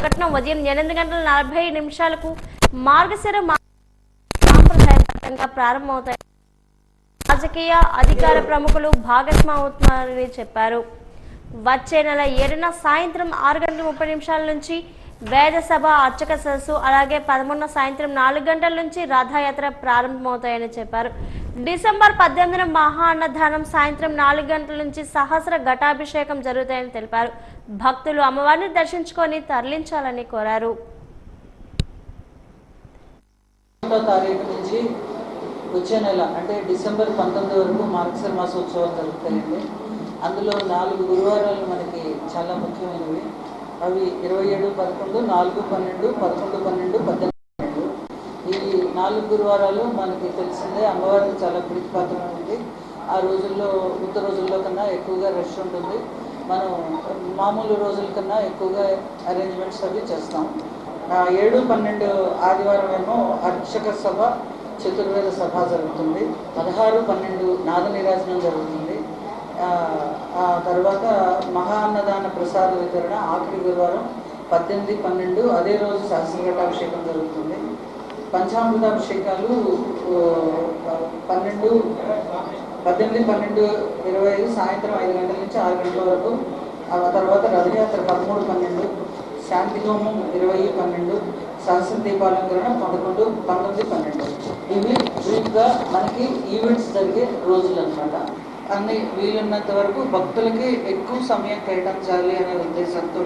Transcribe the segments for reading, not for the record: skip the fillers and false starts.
1న ఉదయం 8:40 మార్గశిర సాంప్రదాయబద్ధంగా ప్రారంభమవుతాయి. రాజకీయ అధికార ప్రముఖులు భాగస్వామ్యమవుతున్నారని చెప్పారు. వచ్చే నెల 7న సాయంత్రం 6:30 నుంచి వేద సభ, అర్చక సదస్సు, అలాగే 13న సాయంత్రం 4 గంటల నుంచి రథయాత్ర ప్రారంభమవుతాయని చెప్పారు. డిసెంబర్ 18న మహా అన్నదానం, సాయంత్రం 4 గంటల నుంచి సహస్ర ఘటాభిషేకం జరుగుతాయని తెలిపారు. భక్తులు అమ్మవారిని దర్శించుకొని తరలించాలని కోరారు. వచ్చే నెల అంటే డిసెంబర్ 19 వరకు మార్గశిర మాసోత్సవాలు జరుగుతాయండి. అందులో 4 గురువారాలు మనకి చాలా ముఖ్యమైనవి. అవి 27, 11, 4, 12, 11, 12, 18. ఈ 4 గురువారాలు మనకి తెలిసిందే అమ్మవారికి చాలా ప్రీతిపాత్రమైనది. ఆ రోజుల్లో కొత్త రోజుల్లో కన్నా ఎక్కువగా రష్ ఉంటుంది. మనం మామూలు రోజుల కన్నా ఎక్కువగా అరేంజ్మెంట్స్ అవి చేస్తాం. 7, 12 ఆదివారం ఏమో అర్చక సభ, చతుర్వేద సభ జరుగుతుంది. 16, 12 నాద నీరాజనం జరుగుతుంది. ఆ తర్వాత మహా అన్నదాన ప్రసాద వితరణ ఆఖరి గురువారం 18, 12 అదే రోజు సహస్రఘటాభిషేకం జరుగుతుంది. పంచామృతాభిషేకాలు 18, 12, 25 సాయంత్రం 5 గంటల నుంచి 6 గంటల వరకు. ఆ తర్వాత రథయాత్ర 13, 12, శాంతి హోమం 20, 12, సహస్ర దీపాలంకరణ 11, 19, 12. ఇవి బ్రీఫ్గా మనకి ఈవెంట్స్ జరిగే రోజులు అన్నమాట. అన్ని వీలున్నంత వరకు భక్తులకి ఎక్కువ సమయం కేటాయించాలి అనే ఉద్దేశంతో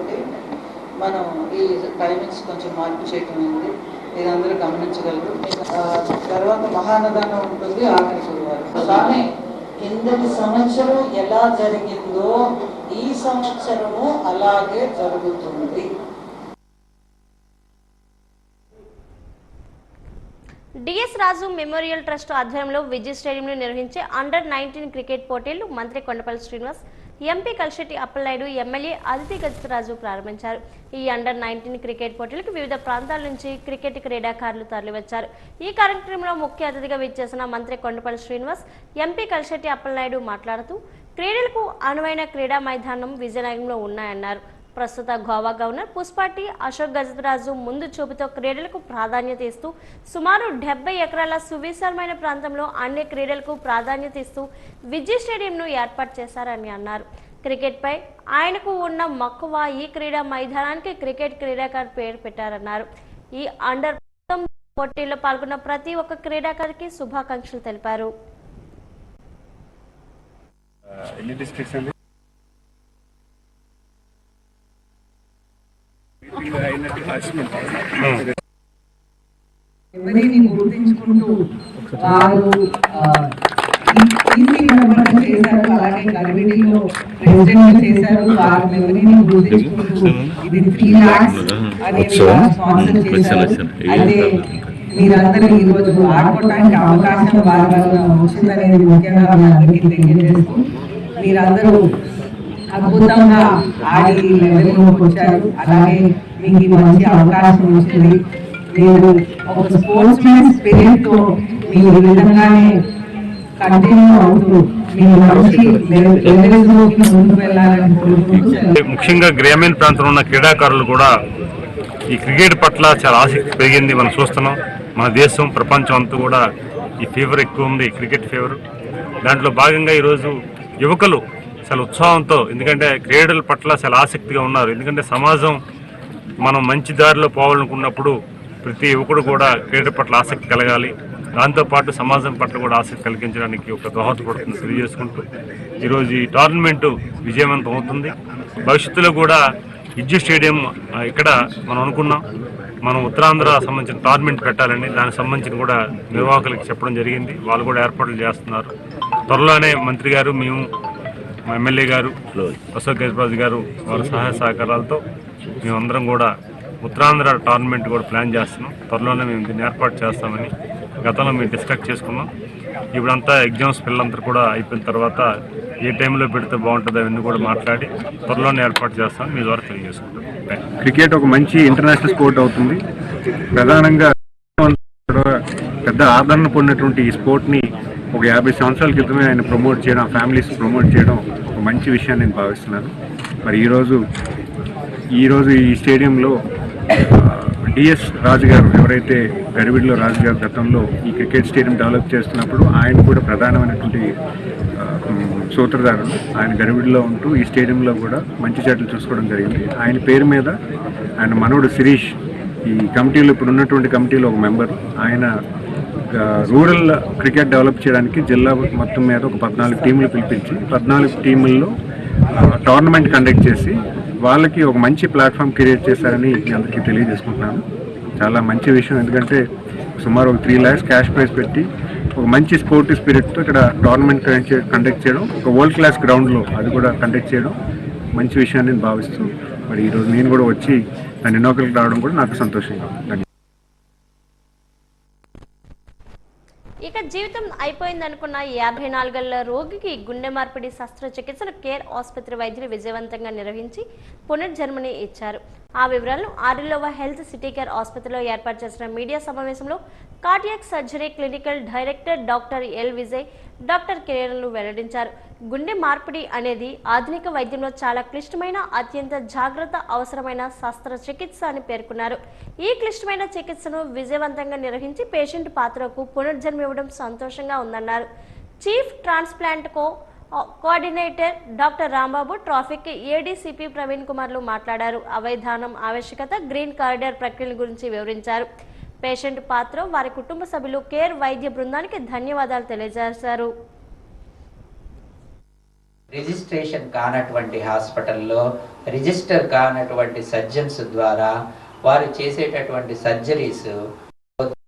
మనం ఈ టైమింగ్స్ కొంచెం మార్పు చేయటం అయింది. ఇది అందరూ గమనించగలరు. తర్వాత మహానదానం ఉంటుంది ఆఖరి గురువారం. కానీ కిందటి సంవత్సరం ఎలా జరిగిందో ఈ సంవత్సరము అలాగే జరుగుతుంది. డిఎస్ రాజు మెమోరియల్ ట్రస్ట్ ఆధ్వర్యంలో విజయ్ స్టేడియంలో నిర్వహించే అండర్-19 క్రికెట్ పోటీలు మంత్రి కొండపల్లి శ్రీనివాస్, ఎంపీ కలిశెట్టి అప్పలనాయుడు, ఎమ్మెల్యే అదితి గజపతిరాజు ప్రారంభించారు. ఈ అండర్-19 క్రికెట్ పోటీలకు వివిధ ప్రాంతాల నుంచి క్రికెట్ క్రీడాకారులు తరలివచ్చారు. ఈ కార్యక్రమంలో ముఖ్య అతిథిగా విచ్చేసిన మంత్రి కొండపల్లి శ్రీనివాస్, ఎంపీ కలిశెట్టి అప్పలనాయుడు మాట్లాడుతూ క్రీడలకు అనువైన క్రీడా మైదానం విజయనగరంలో ఉన్నాయన్నారు. ప్రస్తుత గోవా గవర్నర్ పుష్పాటి అశోక్ గజపతిరాజు ముందు చూపుతో క్రీడలకు ప్రాధాన్యత ఇస్తూ సుమారు 70 ఎకరాల సువిశాలమైన ప్రాంతంలో అన్ని క్రీడలకు ప్రాధాన్యత ఇస్తూ విజయ్ స్టేడియంను ఏర్పాటు చేశారని అన్నారు. క్రికెట్పై ఆయనకు ఉన్న మక్కువ ఈ క్రీడా మైదానానికి క్రికెట్ క్రీడాకారు పేరు పెట్టారన్నారు. ఈ అండర్-19 పోటీల్లో పాల్గొన్న ప్రతి ఒక్క క్రీడాకారికి శుభాకాంక్షలు తెలిపారు. ఎవరిని గుర్తించుకుంటూ వారు చేశారు, అలాగే కమిటీలో ప్రెసిడెంట్ చేశారు. వారు ఎవరిని గుర్తించుకుంటూ ఇది 3 lakhs అనే స్పాన్సర్ చేశారు. అయితే మీరందరూ ఈ రోజు ఆడుకోవడానికి అవకాశం బాగా వచ్చిందనేది ముఖ్యంగా అందరికీ తెలియజేస్తూ మీరందరూ అద్భుతంగా ఆడి లెవెల్లోకి వచ్చారు. అలాగే మీకు మంచి అవకాశం వచ్చింది. మీరు ఒక స్పోర్ట్స్ మ్యాన్ స్పిరిట్ తో మీ విధంగానే కంటిన్యూ అవుతూ మీరు మంచి లెవెల్లోకి ముందుకు వెళ్ళాలని కోరుకుంటూ, ముఖ్యంగా గ్రామీణ ప్రాంతంలో ఉన్న క్రీడాకారులు కూడా ఈ క్రికెట్ పట్ల చాలా ఆసక్తి పెరిగింది. మనం చూస్తున్నాం. మన దేశం, ప్రపంచం అంతా కూడా ఈ ఫీవర్ ఎక్కువ ఉంది, క్రికెట్ ఫీవర్. దాంట్లో భాగంగా ఈరోజు యువకులు చాలా ఉత్సాహంతో, ఎందుకంటే క్రీడల పట్ల చాలా ఆసక్తిగా ఉన్నారు. ఎందుకంటే సమాజం మనం మంచి దారిలో పోవాలనుకున్నప్పుడు ప్రతి యువకుడు కూడా క్రీడల పట్ల ఆసక్తి కలగాలి. దాంతోపాటు సమాజం పట్ల కూడా ఆసక్తి కలిగించడానికి ఒక దోహదపడుతుంది తెలియజేసుకుంటూ ఈరోజు ఈ టోర్నమెంటు విజయవంతం అవుతుంది. భవిష్యత్తులో కూడా విజయ్ స్టేడియం ఇక్కడ మనం అనుకున్నాం, మనం ఉత్తరాంధ్ర సంబంధించిన టోర్నమెంట్ పెట్టాలని. దానికి సంబంధించిన కూడా నిర్వాహకులకి చెప్పడం జరిగింది. వాళ్ళు కూడా ఏర్పాట్లు చేస్తున్నారు. త్వరలోనే మంత్రి గారు, మేము, మా ఎమ్మెల్యే గారు అశోక్ గజపతిరాజు గారు వారి సహాయ సహకారాలతో మేమందరం కూడా ఉత్తరాంధ్ర టోర్నమెంట్ కూడా ప్లాన్ చేస్తున్నాం. త్వరలోనే మేము దీన్ని ఏర్పాటు చేస్తామని గతంలో మేము డిస్కస్ చేసుకున్నాం. ఇప్పుడంతా ఎగ్జామ్స్ పిల్లలందరూ కూడా అయిపోయిన తర్వాత ఏ టైంలో పెడితే బాగుంటుందో అవన్నీ కూడా మాట్లాడి త్వరలోనే ఏర్పాటు చేస్తామని మీ ద్వారా తెలియజేసుకుంటాం. క్రికెట్ ఒక మంచి ఇంటర్నేషనల్ స్పోర్ట్ అవుతుంది. ప్రధానంగా పెద్ద ఆదరణ పొందినటువంటి ఈ స్పోర్ట్ని ఒక 50 సంవత్సరాల క్రితమే ఆయన ప్రమోట్ చేయడం, ఫ్యామిలీస్ ప్రమోట్ చేయడం ఒక మంచి విషయాన్ని నేను భావిస్తున్నాను. మరి ఈరోజు ఈ స్టేడియంలో డిఎస్ రాజు గారు ఎవరైతే గడివిడిలో రాజు గారు గతంలో ఈ క్రికెట్ స్టేడియం డెవలప్ చేస్తున్నప్పుడు ఆయన కూడా ప్రధానమైనటువంటి సూత్రధారులు. ఆయన గడివిడిలో ఉంటూ ఈ స్టేడియంలో కూడా మంచి చెట్లు చూసుకోవడం జరిగింది. ఆయన పేరు మీద ఆయన మనవడు శిరీష్ ఈ కమిటీలో ఇప్పుడు ఉన్నటువంటి కమిటీలో ఒక మెంబర్. ఆయన రూరల్ క్రికెట్ డెవలప్ చేయడానికి జిల్లా మొత్తం మీద ఒక 14 టీంలు పిలిపించి 14 టీముల్లో టోర్నమెంట్ కండక్ట్ చేసి వాళ్ళకి ఒక మంచి ప్లాట్ఫామ్ క్రియేట్ చేశారని అందరికీ తెలియజేసుకుంటున్నాను. చాలా మంచి విషయం. ఎందుకంటే సుమారు ఒక 3 lakhs క్యాష్ ప్రైజ్ పెట్టి ఒక మంచి స్పోర్టివ్ స్పిరిట్తో ఇక్కడ టోర్నమెంట్ కండక్ట్ చేయడం, ఒక వరల్డ్ క్లాస్ గ్రౌండ్లో అది కూడా కండక్ట్ చేయడం మంచి విషయాన్ని నేను భావిస్తూ మరి ఈరోజు నేను కూడా వచ్చి దాని ఇన్నోకల్కి రావడం కూడా నాకు సంతోషంగా ఉంది. ఇక జీవితం అయిపోయిందనుకున్న 54 ఏళ్ల రోగికి గుండె మార్పిడి శస్త్రచికిత్సను కేర్ ఆసుపత్రి వైద్యులు విజయవంతంగా నిర్వహించి పునర్జన్మని ఇచ్చారు. ఆ వివరాలను ఆరిలోవా హెల్త్ సిటీ కేర్ ఆసుపత్రిలో ఏర్పాటు చేసిన మీడియా సమావేశంలో cardiac surgery clinical director doctor L Vijay, doctor కిరణ్లు వెల్లడించారు. గుండె మార్పిడి అనేది ఆధునిక వైద్యంలో చాలా క్లిష్టమైన, అత్యంత జాగ్రత్త అవసరమైన శస్త్రచికిత్స అని పేర్కొన్నారు. ఈ క్లిష్టమైన చికిత్సను విజయవంతంగా నిర్వహించి పేషెంట్ పాత్రకు పునర్జన్మ ఇవ్వడం సంతోషంగా ఉందన్నారు. Chief transplant coordinator doctor Rambabu, traffic ADCP Praveen కుమార్లు మాట్లాడారు. అవైధానం ఆవశ్యకత, గ్రీన్ కారిడార్ ప్రక్రియల గురించి వివరించారు. పేషెంట్ పాత్ర, వారి కుటుంబ సభ్యులు, కేర్ వైద్య బృందానికి ధన్యవాదాలు తెలియజేశారు. రిజిస్ట్రేషన్ కానటువంటి హాస్పిటల్లో రిజిస్టర్ కానటువంటి సర్జన్స్ ద్వారా వారు చేసేటటువంటి సర్జరీస్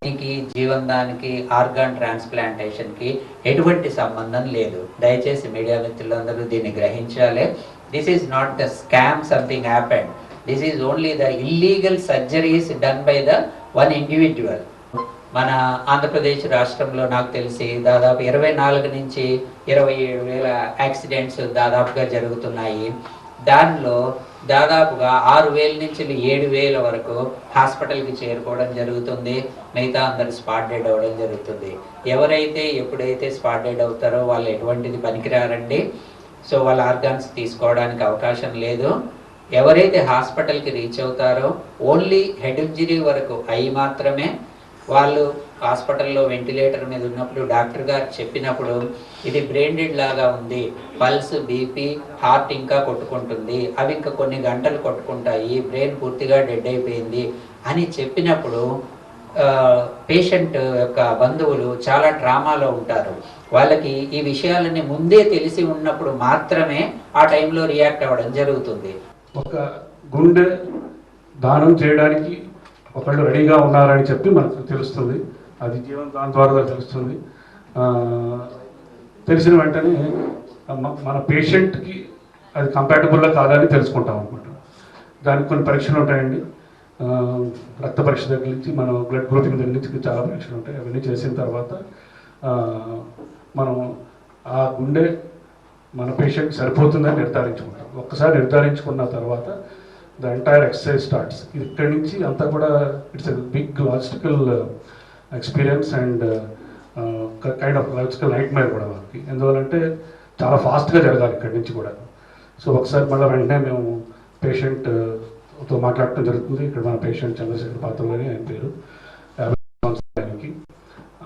దీనికి జీవనదానికి ఆర్గాన్ ట్రాన్స్ప్లాంటేషన్కి ఎటువంటి సంబంధం లేదు. దయచేసి మీడియా మిత్రులందరూ దీన్ని గ్రహించాలి. This is not the scam something happened. This is only the illegal surgeries done by the one individual. మన ఆంధ్రప్రదేశ్ రాష్ట్రంలో నాకు తెలిసి దాదాపు 24 నుంచి 27,000 యాక్సిడెంట్స్ దాదాపుగా జరుగుతున్నాయి. దానిలో దాదాపుగా 6,000 నుంచి 7,000 వరకు హాస్పిటల్కి చేరుకోవడం జరుగుతుంది. మిగతా అందరు స్పాట్ డెడ్ అవ్వడం జరుగుతుంది. ఎవరైతే ఎప్పుడైతే స్పాట్ డెడ్ అవుతారో వాళ్ళు ఎటువంటిది పనికిరారండి. సో వాళ్ళ ఆర్గాన్స్ తీసుకోవడానికి అవకాశం లేదు. ఎవరైతే హాస్పిటల్కి రీచ్ అవుతారో ఓన్లీ హెడ్ ఇంజరీ వరకు అయి మాత్రమే వాళ్ళు హాస్పిటల్లో వెంటిలేటర్ మీద ఉన్నప్పుడు డాక్టర్ గారు చెప్పినప్పుడు ఇది బ్రెయిన్ డెడ్ లాగా ఉంది, పల్స్, బీపీ, హార్ట్ ఇంకా కొట్టుకుంటుంది, అవి ఇంకా కొన్ని గంటలు కొట్టుకుంటాయి, బ్రెయిన్ పూర్తిగా డెడ్ అయిపోయింది అని చెప్పినప్పుడు పేషెంట్ యొక్క బంధువులు చాలా ట్రామాలో ఉంటారు. వాళ్ళకి ఈ విషయాలన్నీ ముందే తెలిసి ఉన్నప్పుడు మాత్రమే ఆ టైంలో రియాక్ట్ అవ్వడం జరుగుతుంది. ఒక గుండె దానం చేయడానికి ఒకళ్ళు రెడీగా ఉన్నారని చెప్పి మనకు తెలుస్తుంది. అది జీవనదానం ద్వారా తెలుస్తుంది. తెలిసిన వెంటనే మన పేషెంట్కి అది కంపాటబుల్గా కాదని తెలుసుకుంటాం అనమాట. దానికి కొన్ని పరీక్షలు ఉంటాయండి. రక్త పరీక్ష దగ్గర నుంచి మనం బ్లడ్ గ్రూపింగ్ దగ్గర నుంచి చాలా పరీక్షలు ఉంటాయి. అవన్నీ చేసిన తర్వాత మనం ఆ గుండె మన పేషెంట్ సరిపోతుందని నిర్ధారించుకుంటాం. ఒక్కసారి నిర్ధారించుకున్న తర్వాత ద ఎంటైర్ ఎక్సర్సైజ్ స్టార్ట్స్. ఇక్కడి నుంచి అంతా కూడా it's a big logistical experience and kind of logistical nightmare కూడా వాళ్ళకి. ఎందువల్లంటే చాలా ఫాస్ట్గా జరగాలి ఇక్కడి నుంచి కూడా. సో ఒకసారి మళ్ళీ వెంటనే మేము పేషెంట్తో మాట్లాడటం జరుగుతుంది. ఇక్కడ మన పేషెంట్ చంద్రశేఖర్ పాత్రలని ఆయన పేరు, 50 సంవత్సరాలకి.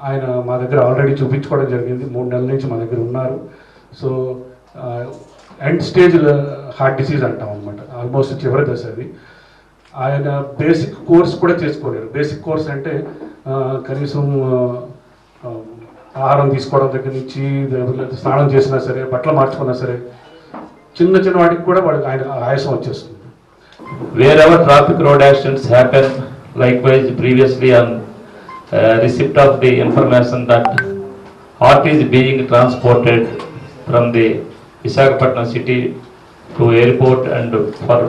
ఆయన మా దగ్గర ఆల్రెడీ చూపించుకోవడం జరిగింది. 3 నెలల నుంచి మా దగ్గర ఉన్నారు. So end stage heart disease అంటాం అనమాట. ఆల్మోస్ట్ చివరి దశ అది. ఆయన బేసిక్ కోర్స్ కూడా చేసుకోలేరు. బేసిక్ కోర్స్ అంటే కనీసం ఆహారం తీసుకోవడం దగ్గర నుంచి స్నానం చేసినా సరే, బట్టలు మార్చుకున్నా సరే, చిన్న చిన్న వాటికి కూడా వాళ్ళకి ఆయన ఆయాసం వచ్చేస్తుంది. Wherever traffic road accidents happen, likewise previously on receipt of the information that heart is being transported from the Visakhapatnam city to airport and for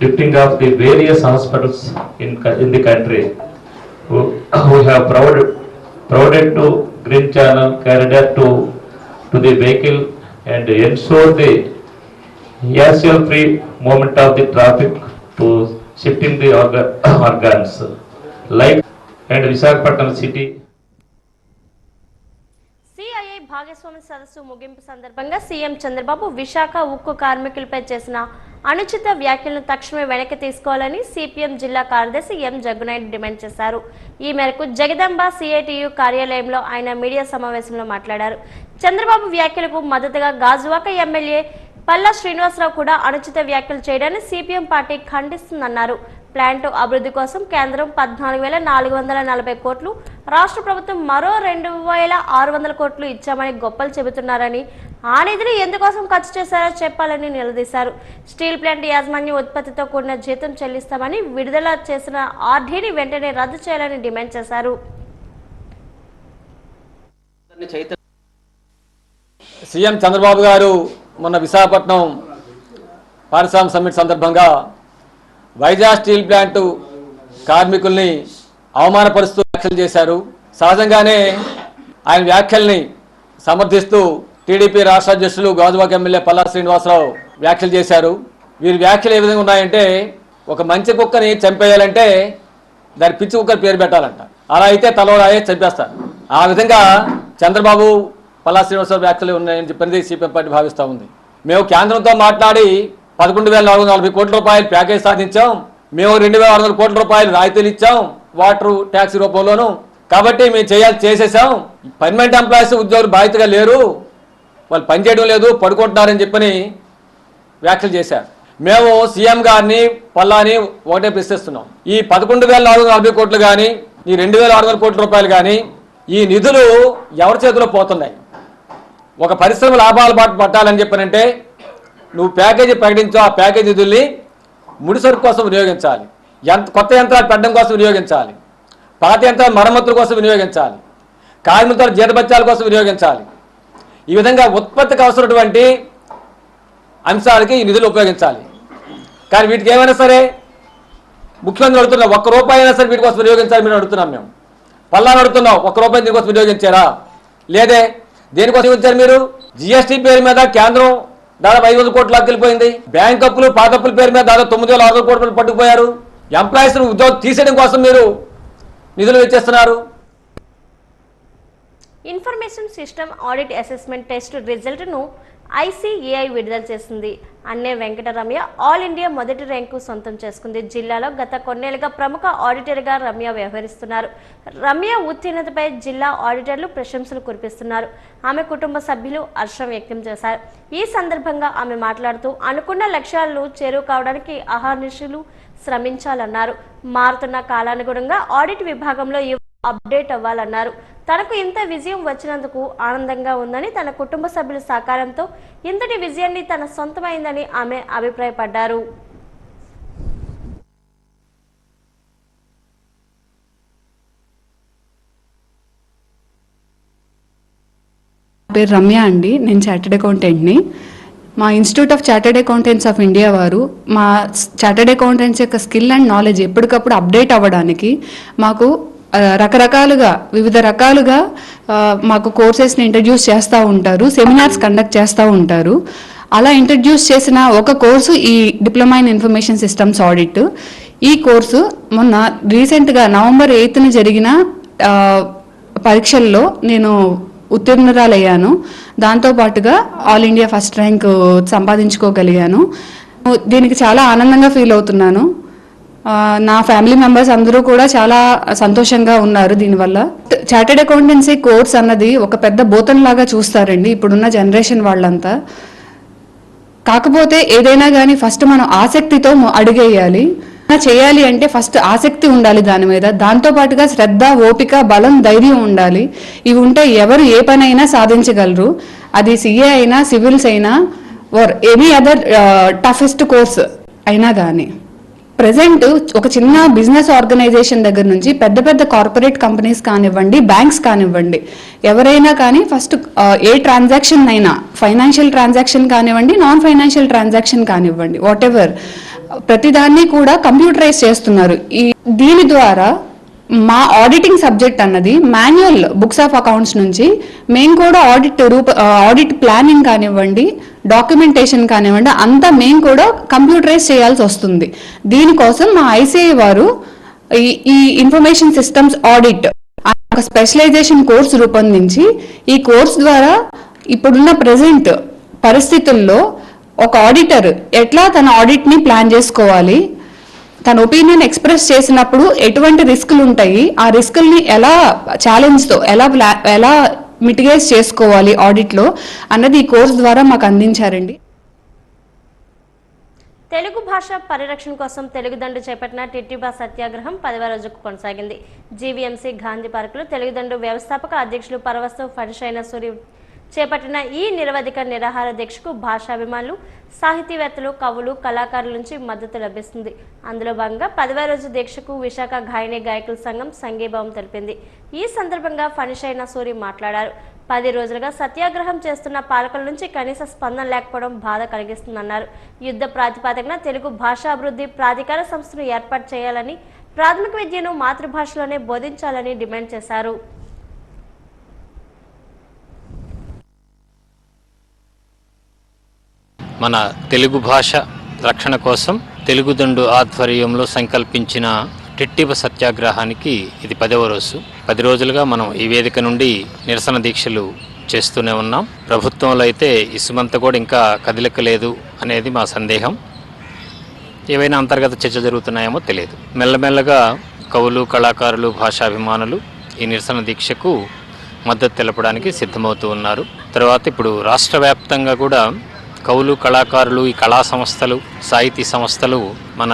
lifting of the various hospitals in the country, we have provided to green channel corridor to the vehicle and ensure the hassle free movement of the traffic to shifting the organs like and Visakhapatnam city. CIA భాగ భాగస్వామి సదస్సు ముగింపు సందర్భంగా CM Chandrababu Visakha ఉక్కు కార్మికులపై చేసిన అనుచిత వ్యాఖ్యలను తక్షణమే వెనక్కి తీసుకోవాలని సిపిఎం జిల్లా కార్యదర్శి ఎం జగ్గునాయుడు డిమాండ్ చేశారు. ఈ మేరకు జగదంబ సిఐటియు కార్యాలయంలో ఆయన మీడియా సమావేశంలో మాట్లాడారు. చంద్రబాబు వ్యాఖ్యలకు మద్దతుగా గాజువాక ఎమ్మెల్యే పల్లా శ్రీనివాసరావు కూడా అనుచిత వ్యాఖ్యలు చేయడాన్ని సిపిఎం పార్టీ ఖండిస్తుందన్నారు. ప్లాంట్ అభివృద్ధి కోసం కేంద్రం 14,440 కోట్లు, రాష్ట్ర ప్రభుత్వం మరో 2,600 కోట్లు ఇచ్చామని గొప్పలు చెబుతున్నారని, ఆ నిధిని ఎందుకోసం ఖర్చు చేశారో చెప్పాలని నిలదీశారు. స్టీల్ ప్లాంట్ యాజమాన్యం ఉత్పత్తితో కూడిన జీతం చెల్లిస్తామని, విడుదల చేసిన ఆర్డీని వెంటనే రద్దు చేయాలని డిమాండ్ చేశారు. సీఎం చంద్రబాబు గారు మొన్న విశాఖపట్నం పారిశ్రామిక సమ్మిట్ సందర్భంగా వైజాగ్ స్టీల్ ప్లాంటు కార్మికుల్ని అవమానపరుస్తూ వ్యాఖ్యలు చేశారు. సహజంగానే ఆయన వ్యాఖ్యల్ని సమర్థిస్తూ టీడీపీ రాష్ట్ర అధ్యక్షులు గాజువాక ఎమ్మెల్యే పల్లా శ్రీనివాసరావు వ్యాఖ్యలు చేశారు. వీరి వ్యాఖ్యలు ఏ విధంగా ఉన్నాయంటే, ఒక మంచి కుక్కని చంపేయాలంటే దాని పిచ్చి కుక్కని పేరు పెట్టాలంట, అలా అయితే తలవరాయే చంపేస్తారు. ఆ విధంగా చంద్రబాబు పల్లా శ్రీనివాసరావు వ్యాఖ్యలు ఉన్నాయని చెప్పినది సిపిఎం పార్టీ భావిస్తూ ఉంది. మేము కేంద్రంతో మాట్లాడి 11,440 కోట్ల రూపాయలు ప్యాకేజ్ సాధించాం. మేము 2,600 కోట్ల రూపాయలు రాయితీలు ఇచ్చాం వాటర్ ట్యాక్స్ రూపంలోనూ. కాబట్టి మేము చేసేసాం. పర్మనెంట్ ఎంప్లాయీస్ ఉద్యోగులు బాధ్యతగా లేరు, వాళ్ళు పనిచేయడం లేదు, పడుకుంటున్నారని చెప్పని వ్యాఖ్యలు చేశారు. మేము సీఎం గారిని పల్లాని ఒకటే ప్రశ్నిస్తున్నాం. ఈ 11,440 కోట్లు కానీ, ఈ 2,600 కోట్ల రూపాయలు కానీ, ఈ నిధులు ఎవరి చేతిలో పోతున్నాయి? ఒక పరిశ్రమ లాభాలు పట్టాలని చెప్పనంటే నువ్వు ప్యాకేజీ ప్రకటించావు. ఆ ప్యాకేజీ నిధుల్ని ముడిసరుకు కోసం వినియోగించాలి, కొత్త యంత్రాలు పెట్టడం కోసం వినియోగించాలి, పాత యంత్రాల మరమ్మతుల కోసం వినియోగించాలి, కార్మికుల జీతభత్యాల కోసం వినియోగించాలి. ఈ విధంగా ఉత్పత్తికి అవసరమైనటువంటి అంశాలకి ఈ నిధులు ఉపయోగించాలి. కానీ వీటికి ఏమైనా సరే ముఖ్యమంత్రి అడుగుతున్నాం, ₹1 అయినా సరే వీటి కోసం వినియోగించాలి మీరు అడుగుతున్నాం. మేము పల్లాని అడుగుతున్నాం, ₹1 దీనికోసం వినియోగించారా? లేదే. దేనికోసం వినియోగించారు మీరు? జిఎస్టీ పేరు మీద కేంద్రం దాదాపు 500 కోట్లు లాక్కెళ్ళిపోయింది. బ్యాంక్ అప్పులు, పాత అప్పుల పేరు మీద దాదాపు 9,600 కోట్లు పట్టుకుపోయారు. ఎంప్లాయీస్ ఉద్యోగం తీసేయడం కోసం మీరు నిధులు ఇచ్చేస్తున్నారు. Information system audit assessment test రిజల్ట్ను ICAI విడుదల చేసింది. అన్నే వెంకటరమ్య ఆల్ ఇండియా మొదటి ర్యాంకు సొంతం చేసుకుంది. జిల్లాలో గత కొన్నేళ్లుగా ప్రముఖ ఆడిటర్గా రమ్య వ్యవహరిస్తున్నారు. రమ్య ఉత్తీర్ణతపై జిల్లా ఆడిటర్లు ప్రశంసలు కురిపిస్తున్నారు. ఆమె కుటుంబ సభ్యులు హర్షం వ్యక్తం చేశారు. ఈ సందర్భంగా ఆమె మాట్లాడుతూ అనుకున్న లక్ష్యాలను చేరువ కావడానికి అహర్నిశలు శ్రమించాలన్నారు. మారుతున్న కాలానుగుణంగా ఆడిట్ విభాగంలో అప్డేట్ అవ్వాలన్నారు. తనకు ఇంత విజయం వచ్చినందుకు ఆనందంగా ఉందని, తన కుటుంబ సభ్యుల సహకారంతో ఇంతటి విజయాన్ని తన సొంతమైందని ఆమె అభిప్రాయపడ్డారు. పేరు రమ్య అండి. నేను చార్టెడ్ అకౌంటెంట్ని. మా institute of chartered accountants of India వారు మా చార్టెడ్ అకౌంటెంట్స్ యొక్క స్కిల్ అండ్ నాలెడ్జ్ ఎప్పటికప్పుడు అప్డేట్ అవ్వడానికి మాకు వివిధ రకాలుగా మాకు కోర్సెస్ని ఇంట్రడ్యూస్ చేస్తూ ఉంటారు, సెమినార్స్ కండక్ట్ చేస్తూ ఉంటారు. అలా ఇంట్రడ్యూస్ చేసిన ఒక కోర్సు ఈ diploma in information systems audit. ఈ కోర్సు మొన్న రీసెంట్గా November 8న జరిగిన పరీక్షల్లో నేను ఉత్తీర్ణురాలయ్యాను. దాంతోపాటుగా ఆల్ ఇండియా ఫస్ట్ ర్యాంక్ సంపాదించుకోగలిగాను. దీనికి చాలా ఆనందంగా ఫీల్ అవుతున్నాను. నా ఫ్యామిలీ మెంబర్స్ అందరూ కూడా చాలా సంతోషంగా ఉన్నారు. దీనివల్ల చార్టెడ్ అకౌంటెన్సీ కోర్స్ అన్నది ఒక పెద్ద బోతంలాగా చూస్తారండి ఇప్పుడున్న జనరేషన్ వాళ్ళంతా. కాకపోతే ఏదైనా కానీ ఫస్ట్ మనం ఆసక్తితో అడుగేయాలి. చేయాలి అంటే ఫస్ట్ ఆసక్తి ఉండాలి దాని మీద. దాంతోపాటుగా శ్రద్ధ, ఓపిక, బలం, ధైర్యం ఉండాలి. ఇవి ఉంటే ఎవరు ఏ పనైనా సాధించగలరు. అది CA అయినా, సివిల్స్ అయినా, or any other toughest course అయినా కానీ. ప్రెసెంట్ ఒక చిన్న బిజినెస్ ఆర్గనైజేషన్ దగ్గర నుంచి పెద్ద పెద్ద కార్పొరేట్ కంపెనీస్ కానివ్వండి, బ్యాంక్స్ కానివ్వండి, ఎవరైనా కానీ ఫస్ట్ ఏ ట్రాన్సాక్షన్ అయినా, ఫైనాన్షియల్ ట్రాన్సాక్షన్ కానివ్వండి, నాన్ ఫైనాన్షియల్ ట్రాన్సాక్షన్ కానివ్వండి, వాట్ ఎవర్, ప్రతిదాన్ని కూడా కంప్యూటరైజ్ చేస్తున్నారు. దీని ద్వారా మా ఆడిటింగ్ సబ్జెక్ట్ అన్నది మాన్యువల్ బుక్స్ ఆఫ్ అకౌంట్స్ నుంచి మేము కూడా ఆడిట్ ప్లానింగ్ కానివ్వండి, డాక్యుమెంటేషన్ కానివ్వండి, అంతా మేము కూడా కంప్యూటరైజ్ చేయాల్సి వస్తుంది. దీనికోసం మా ICAI వారు ఈ ఇన్ఫర్మేషన్ సిస్టమ్స్ ఆడిట్ ఒక స్పెషలైజేషన్ కోర్స్ రూపొందించి ఈ కోర్స్ ద్వారా ఇప్పుడున్న ప్రజెంట్ పరిస్థితుల్లో ఒక ఆడిటర్ ఎట్లా తన ఆడిట్ని ప్లాన్ చేసుకోవాలి, తన ఒపీనియన్ ఎక్స్ప్రెస్ చేసినప్పుడు ఎటువంటి రిస్కులు ఉంటాయి, ఆ రిస్కుల్ని ఎలా ఛాలెంజ్తో ఎలా మిటిగేట్ చేసుకోవాలి ఆడిట్లో అన్నది ఈ కోర్స్ ద్వారా మాకు అందించారండి. తెలుగు భాష పరిరక్షణ కోసం తెలుగుదండు చేపట్టిన టిట్టిబా సత్యాగ్రహం 10వ రోజుకు కొనసాగింది. జీవీఎంసీ గాంధీ పార్కులో తెలుగుదండు వ్యవస్థాపక అధ్యక్షులు పరవస్తు ఫణిశయన సూరి చేపట్టిన ఈ నిరవధిక నిరాహార దీక్షకు భాషాభిమానులు, సాహితీవేత్తలు, కవులు, కళాకారుల నుంచి మద్దతు లభిస్తుంది. అందులో భాగంగా 10వ రోజు దీక్షకు విశాఖ గాయని గాయకుల సంఘం సంఘీభావం తెలిపింది. ఈ సందర్భంగా ఫణిశయన సూరి మాట్లాడారు. 10 రోజులుగా సత్యాగ్రహం చేస్తున్న పాలకుల నుంచి కనీస స్పందన లేకపోవడం బాధ కలిగిస్తుందన్నారు. యుద్ధ ప్రాతిపదికన తెలుగు భాషాభివృద్ధి ప్రాధికార సంస్థను ఏర్పాటు చేయాలని, ప్రాథమిక విద్యను మాతృభాషలోనే బోధించాలని డిమాండ్ చేశారు. మన తెలుగు భాష రక్షణ కోసం తెలుగుదండు ఆధ్వర్యంలో సంకల్పించిన టిట్టిబ సత్యాగ్రహానికి ఇది 10వ రోజు. 10 రోజులుగా మనం ఈ వేదిక నుండి నిరసన దీక్షలు చేస్తూనే ఉన్నాం. ప్రభుత్వంలో అయితే ఇసుమంతా కూడా ఇంకా కదిలికలేదు అనేది మా సందేహం. ఏవైనా అంతర్గత చర్చ జరుగుతున్నాయేమో తెలియదు. మెల్లమెల్లగా కవులు, కళాకారులు, భాషాభిమానులు ఈ నిరసన దీక్షకు మద్దతు తెలపడానికి సిద్ధమవుతూ ఉన్నారు. తర్వాత ఇప్పుడు రాష్ట్ర వ్యాప్తంగా కూడా కవులు, కళాకారులు, ఈ కళా సంస్థలు, సాహితీ సంస్థలు మన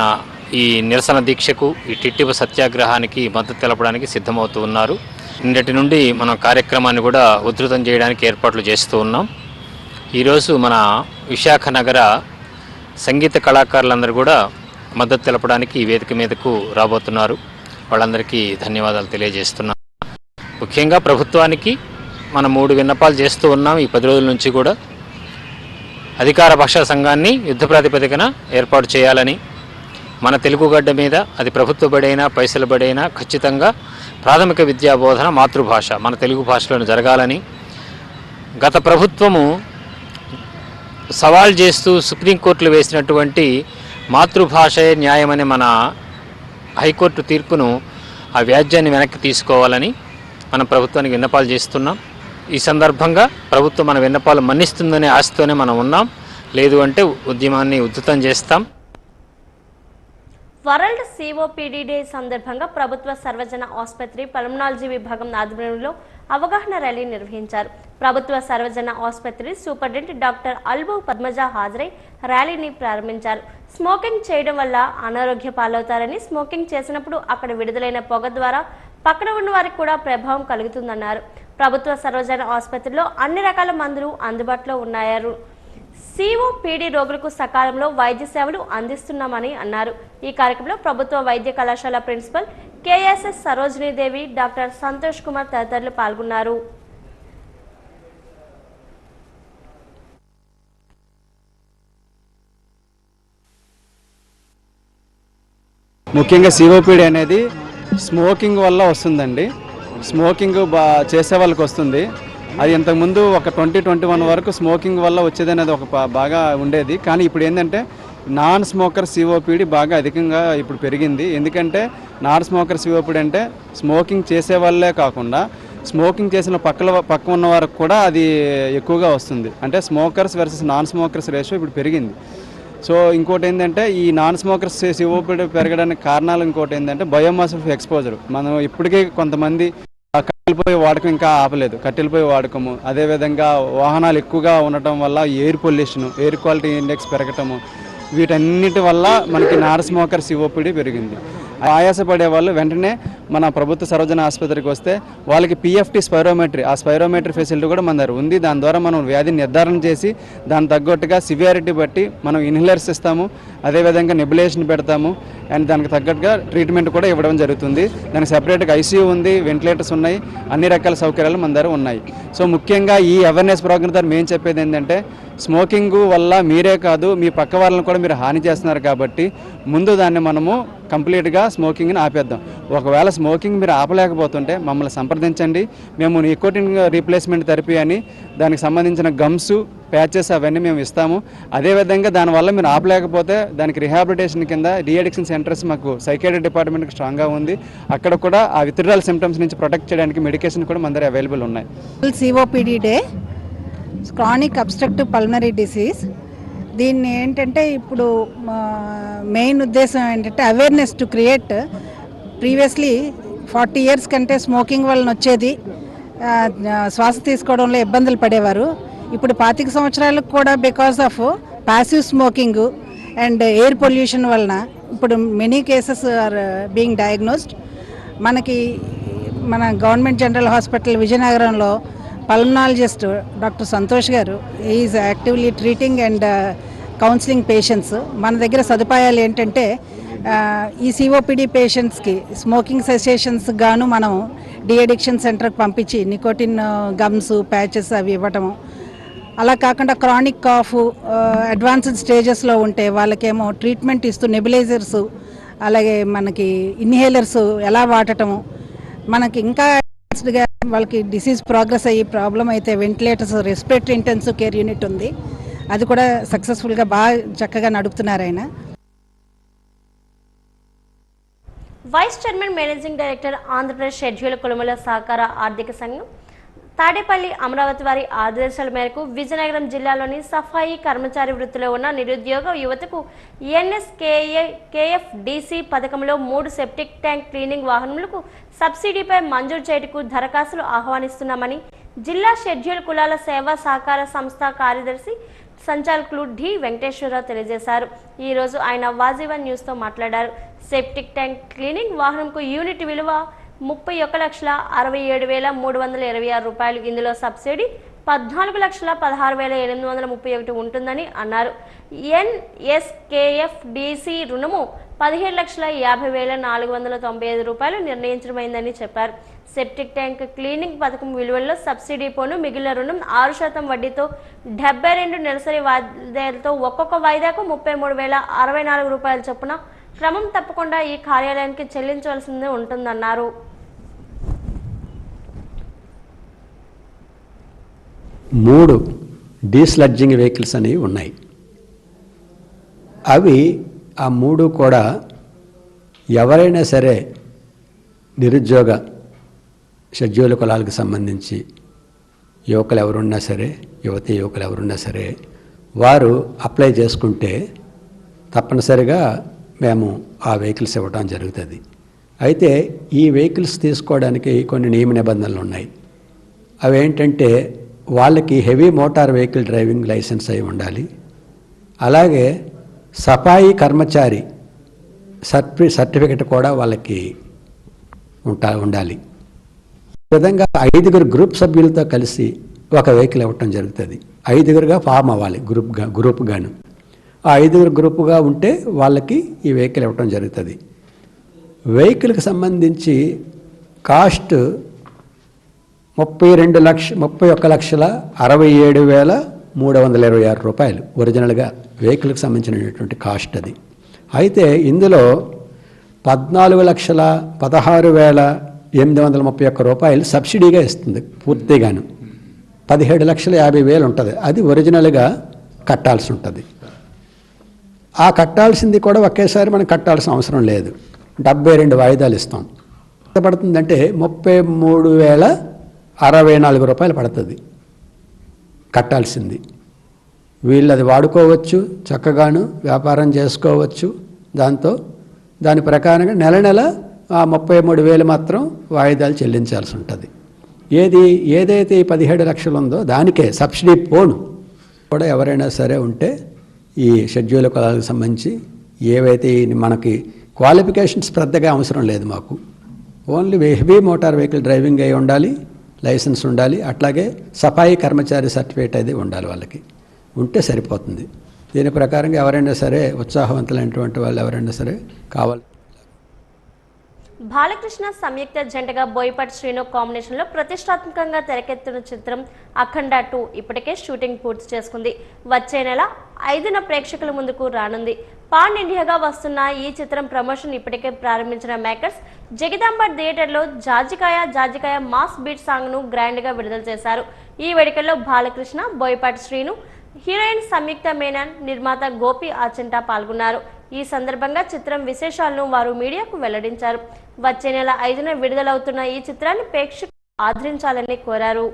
ఈ నిరసన దీక్షకు, ఈ టిట్టిబ సత్యాగ్రహానికి మద్దతు తెలపడానికి సిద్ధమవుతూ ఉన్నారు. నిన్నటి నుండి మనం కార్యక్రమాన్ని కూడా ఉధృతం చేయడానికి ఏర్పాట్లు చేస్తూ ఉన్నాం. ఈరోజు మన విశాఖ నగర సంగీత కళాకారులందరూ కూడా మద్దతు తెలపడానికి ఈ వేదిక మీదకు రాబోతున్నారు. వాళ్ళందరికీ ధన్యవాదాలు తెలియజేస్తున్నాం. ముఖ్యంగా ప్రభుత్వానికి మనం 3 విన్నపాలు చేస్తూ ఉన్నాం. ఈ 10 రోజుల నుంచి కూడా అధికార భాషా సంఘాన్ని యుద్ధ ప్రాతిపదికన ఏర్పాటు చేయాలని, మన తెలుగు గడ్డ మీద అది ప్రభుత్వ బడైనా పైసల బడైనా ఖచ్చితంగా ప్రాథమిక విద్యా బోధన మాతృభాష మన తెలుగు భాషలోనే జరగాలని, గత ప్రభుత్వము సవాల్ చేస్తూ సుప్రీంకోర్టులో వేసినటువంటి మాతృభాషే న్యాయమనే మన హైకోర్టు తీర్పును, ఆ వ్యాజ్యాన్ని వెనక్కి తీసుకోవాలని మనం ప్రభుత్వానికి విన్నపాలు చేస్తున్నాం. ఈ సందర్భంగా ప్రభుత్వం మన విన్నపాలు మన్నిస్తుందనే ఆశతోనే మనం ఉన్నాం. లేదు అంటే ఉద్యమాన్ని ఉధృతం చేస్తాం. వరల్డ్ సిఓపిడి డే సందర్భంగా ప్రభుత్వ సర్వజన ఆసుపత్రి పల్మనాలజీ విభాగం ఆధ్వర్యంలో అవగాహన ర్యాలీ నిర్వహించారు. ప్రభుత్వ సర్వజన ఆసుపత్రి సూపరింటెండెంట్ డాక్టర్ అల్బు పద్మజ హాజరై ర్యాలీని ప్రారంభించారు. స్మోకింగ్ చేయడం వల్ల అనారోగ్య పాలవుతారని, స్మోకింగ్ చేసినప్పుడు అక్కడ విడుదలైన పొగ ద్వారా పక్కన ఉన్న వారికి కూడా ప్రభావం కలుగుతుందన్నారు. ప్రభుత్వ సర్వజన ఆసుపత్రిలో అన్ని రకాల మందులు అందుబాటులో ఉన్నాయన్నారు. సిఓపిడి రోగులకు సకాలంలో వైద్య సేవలు అందిస్తున్నామని అన్నారు. ఈ కార్యక్రమంలో ప్రభుత్వ వైద్య కళాశాల principal KSS Sarojini Devi, doctor Santosh Kumar తదితరులు పాల్గొన్నారు. ముఖ్యంగా సిఓపిడి అనేది స్మోకింగ్ వల్ల వస్తుందండి. స్మోకింగ్ చేసే వాళ్ళకి వస్తుంది. అది ఇంతకుముందు ఒక 2021 వరకు స్మోకింగ్ వల్ల వచ్చేదనేది ఒక బాగా ఉండేది. కానీ ఇప్పుడు ఏంటంటే నాన్ స్మోకర్ సిఓపిడి బాగా అధికంగా ఇప్పుడు పెరిగింది. ఎందుకంటే నాన్ స్మోకర్ సిఓపిడి అంటే స్మోకింగ్ చేసే వాళ్ళే కాకుండా స్మోకింగ్ చేసిన పక్క ఉన్న వారికి కూడా అది ఎక్కువగా వస్తుంది. అంటే smokers versus non smokers ratio ఇప్పుడు పెరిగింది. సో ఇంకోటి ఏంటంటే ఈ నాన్ స్మోకర్స్ సిఓపిడి పెరగడానికి కారణాలు ఇంకోటి ఏంటంటే బయోమాస్ ఆఫ్ ఎక్స్పోజర్. మనం ఇప్పటికీ కొంతమంది కట్టెలపొయ్యి వాడకం ఇంకా ఆపలేదు. కట్టెలపొయ్యి వాడకము, అదేవిధంగా వాహనాలు ఎక్కువగా ఉండటం వల్ల air pollution, air quality index పెరగటము, వీటన్నిటి వల్ల మనకి నాన్ స్మోకర్ సిఓపిడి పెరిగింది. ఆయాసపడే వాళ్ళు వెంటనే మన ప్రభుత్వ సర్వజన ఆసుపత్రికి వస్తే వాళ్ళకి పిఎఫ్టీ స్పైరోమెట్రీ, ఆ స్పైరోమెట్రీ ఫెసిలిటీ కూడా మన దగ్గర ఉంది. దాని ద్వారా మనం వ్యాధిని నిర్ధారణ చేసి దాని తగ్గట్టుగా సివియారిటీ బట్టి మనం ఇన్హేలర్స్ ఇస్తాము, అదేవిధంగా నెబులేషన్ పెడతాము, అండ్ దానికి తగ్గట్టుగా ట్రీట్మెంట్ కూడా ఇవ్వడం జరుగుతుంది. దానికి సెపరేట్గా ఐసీయూ ఉంది, వెంటిలేటర్స్ ఉన్నాయి, అన్ని రకాల సౌకర్యాలు మన దగ్గర ఉన్నాయి. సో ముఖ్యంగా ఈ అవేర్నెస్ ప్రోగ్రామ్ ద్వారా మేము చెప్పేది ఏంటంటే స్మోకింగ్ వల్ల మీరే కాదు మీ పక్క వాళ్ళని కూడా మీరు హాని చేస్తున్నారు. కాబట్టి ముందు దాన్ని మనము కంప్లీట్గా స్మోకింగ్ని ఆపేద్దాం. ఒకవేళ స్మోకింగ్ మీరు ఆపలేకపోతుంటే మమ్మల్ని సంప్రదించండి. మేము నికోటిన్ రీప్లేస్మెంట్ థెరపీ అని దానికి సంబంధించిన గమ్స్, ప్యాచెస్ అవన్నీ మేము ఇస్తాము. అదేవిధంగా దానివల్ల మీరు ఆపలేకపోతే దానికి రిహాబిలిటేషన్ కింద డీఅడిక్షన్ సెంటర్స్ మాకు సైకాట్రీ డిపార్ట్మెంట్కి స్ట్రాంగ్గా ఉంది. అక్కడ కూడా ఆ విత్డ్రాల్ సిమ్టమ్స్ నుంచి ప్రొటెక్ట్ చేయడానికి మెడికేషన్ కూడా మన దగ్గర అవైలబుల్ ఉన్నాయి. COPD day, chronic obstructive pulmonary disease. దీన్ని ఏంటంటే ఇప్పుడు మెయిన్ ఉద్దేశం ఏంటంటే awareness to create. Previously 40 years కంటే స్మోకింగ్ వలన వచ్చేది, శ్వాస తీసుకోవడంలో ఇబ్బందులు పడేవారు. ఇప్పుడు 25 సంవత్సరాలకు కూడా because of passive smoking and air pollution వలన ఇప్పుడు many cases are being diagnosed. మనకి మన గవర్నమెంట్ జనరల్ హాస్పిటల్ విజయనగరంలో పల్మనాలజిస్ట్ డాక్టర్ సంతోష్ గారు is actively treating and counselling patients. మన దగ్గర సదుపాయాలు ఏంటంటే ఈ సిఓపిడి పేషెంట్స్కి స్మోకింగ్ సెసేషన్స్ గాను మనం డీఅడిక్షన్ సెంటర్కి పంపించి నికోటిన్ గమ్స్, ప్యాచెస్ అవి ఇవ్వటము. అలా కాకుండా క్రానిక్ కాఫ్ అడ్వాన్స్డ్ స్టేజెస్లో ఉంటే వాళ్ళకేమో ట్రీట్మెంట్ ఇస్తూ నెబులైజర్స్, అలాగే మనకి ఇన్హేలర్స్ ఎలా వాడటము, మనకి ఇంకా అడ్వాన్స్డ్గా వాళ్ళకి డిసీజ్ ప్రోగ్రెస్ అయ్యి ప్రాబ్లం అయితే ventilators, respiratory intensive care unit ఉంది. అది కూడా సక్సెస్ఫుల్గా బాగా చక్కగా నడుపుతున్నారు ఆయన. Vice chairman managing director Andhra Pradesh schedule కులముల సహకార ఆర్థిక సంఘం తాడేపల్లి అమరావతి వారి ఆదేశాల మేరకు విజయనగరం జిల్లాలోని సఫాయి కర్మచారి వృత్తిలో ఉన్న నిరుద్యోగ యువతకు NSKFDC పథకంలో 3 సెప్టిక్ ట్యాంక్ క్లీనింగ్ వాహనములకు సబ్సిడీపై మంజూరు చేయటకు దరఖాస్తులు ఆహ్వానిస్తున్నామని జిల్లా షెడ్యూల్ కులాల సేవా సహకార సంస్థ కార్యదర్శి సంచాలకులు డి వెంకటేశ్వరరావు తెలియజేశారు. ఈరోజు ఆయన వాజీవన్ న్యూస్తో మాట్లాడారు. సెప్టిక్ ట్యాంక్ క్లీనింగ్ వాహనంకు యూనిట్ విలువ 31,67,326 రూపాయలు. ఇందులో సబ్సిడీ 14,16,831 ఉంటుందని అన్నారు. NSKFDC రుణము 17,50,495 రూపాయలు నిర్ణయించడమైందని చెప్పారు. సెప్టిక్ ట్యాంక్ క్లీనింగ్ పథకం విలువల్లో సబ్సిడీ పోను మిగిలిన రుణం 6% వడ్డీతో 72 నెలసరి వాయిదాలతో ఒక్కొక్క వాయిదాకు 33,064 రూపాయల చొప్పున క్రమం తప్పకుండా ఈ కార్యాలయానికి చెల్లించవలసి ఉంటుందన్నారు. మూడు డీస్లడ్జింగ్ వెహికల్స్ అనేవి ఉన్నాయి. అవి ఆ 3 కూడా ఎవరైనా సరే నిరుద్యోగ షెడ్యూల్ కులాలకు సంబంధించి యువకులు ఎవరున్నా సరే, యువతి యువకులు ఎవరున్నా సరే వారు అప్లై చేసుకుంటే తప్పనిసరిగా మేము ఆ వెహికల్స్ ఇవ్వడం జరుగుతుంది. అయితే ఈ వెహికల్స్ తీసుకోవడానికి కొన్ని నియమ నిబంధనలు ఉన్నాయి. అవి ఏంటంటే వాళ్ళకి heavy motor vehicle driving licence అయి ఉండాలి. అలాగే సఫాయి కర్మచారి సర్టిఫికెట్ కూడా వాళ్ళకి ఉండాలి. ఈ విధంగా 5 గ్రూప్ సభ్యులతో కలిసి ఒక వెహికల్ ఇవ్వటం జరుగుతుంది. 5 ఫామ్ అవ్వాలి గ్రూప్ గాను. ఆ 5 గ్రూపుగా ఉంటే వాళ్ళకి ఈ వెహికల్ ఇవ్వటం జరుగుతుంది. వెహికల్కి సంబంధించి కాస్ట్ 31,67,326 రూపాయలు ఒరిజినల్గా వెహికల్కి సంబంధించినటువంటి కాస్ట్ అది. అయితే ఇందులో 14,16,831 రూపాయలు సబ్సిడీగా ఇస్తుంది పూర్తిగాను. 17,50,000 ఉంటుంది. అది ఒరిజినల్గా కట్టాల్సి ఉంటుంది. ఆ కట్టాల్సింది కూడా ఒకేసారి మనం కట్టాల్సిన అవసరం లేదు. 72 వాయిదాలు ఇస్తాం. ఎంత పడుతుందంటే 33,064 రూపాయలు పడుతుంది కట్టాల్సింది. వీళ్ళు అది వాడుకోవచ్చు, చక్కగాను వ్యాపారం చేసుకోవచ్చు. దాని ప్రకారంగా నెల ఆ 33,000 మాత్రం వాయిదాలు చెల్లించాల్సి ఉంటుంది. ఏదైతే ఈ 17 లక్షలు ఉందో దానికే సబ్సిడీ పోను కూడా ఎవరైనా సరే ఉంటే ఈ షెడ్యూల్ కులాలకు సంబంధించి ఏవైతే మనకి క్వాలిఫికేషన్స్ పెద్దగా అవసరం లేదు మాకు. Only heavy motor vehicle driving అయి ఉండాలి, లైసెన్స్ ఉండాలి. అట్లాగే సఫాయి కర్మచారి సర్టిఫికేట్ అది ఉండాలి. వాళ్ళకి ఉంటే సరిపోతుంది. దీని ప్రకారంగా ఎవరైనా సరే ఉత్సాహవంతులైనటువంటి వాళ్ళు ఎవరైనా సరే కావాలి. బాలకృష్ణ సంయుక్త జంటగా బోయపాటి శ్రీను కాంబినేషన్లో ప్రతిష్టాత్మకంగా తెరకెత్తున్న చిత్రం అఖండ 2 ఇప్పటికే షూటింగ్ పూర్తి చేసుకుంది. వచ్చే నెల 5న ప్రేక్షకుల ముందుకు రానుంది. పాన్ ఇండియాగా వస్తున్న ఈ చిత్రం ప్రమోషన్ ఇప్పటికే ప్రారంభించిన మేకర్స్ జగదాంబ థియేటర్లో జాజికాయ జాజికాయ మాస్ బీట్ సాంగ్ను గ్రాండ్గా విడుదల చేశారు. ఈ వేడుకల్లో బాలకృష్ణ, బోయపాటి శ్రీను, హీరోయిన్ సంయుక్త మేనన్, నిర్మాత గోపి ఆచంటా పాల్గొన్నారు. ఈ సందర్భంగా చిత్రం విశేషాలను వారు మీడియాకు వెల్లడించారు. వచ్చే నెల 5న విడుదలవుతున్న ఈ చిత్రాన్ని ప్రేక్షకులు ఆదరించాలని కోరారు.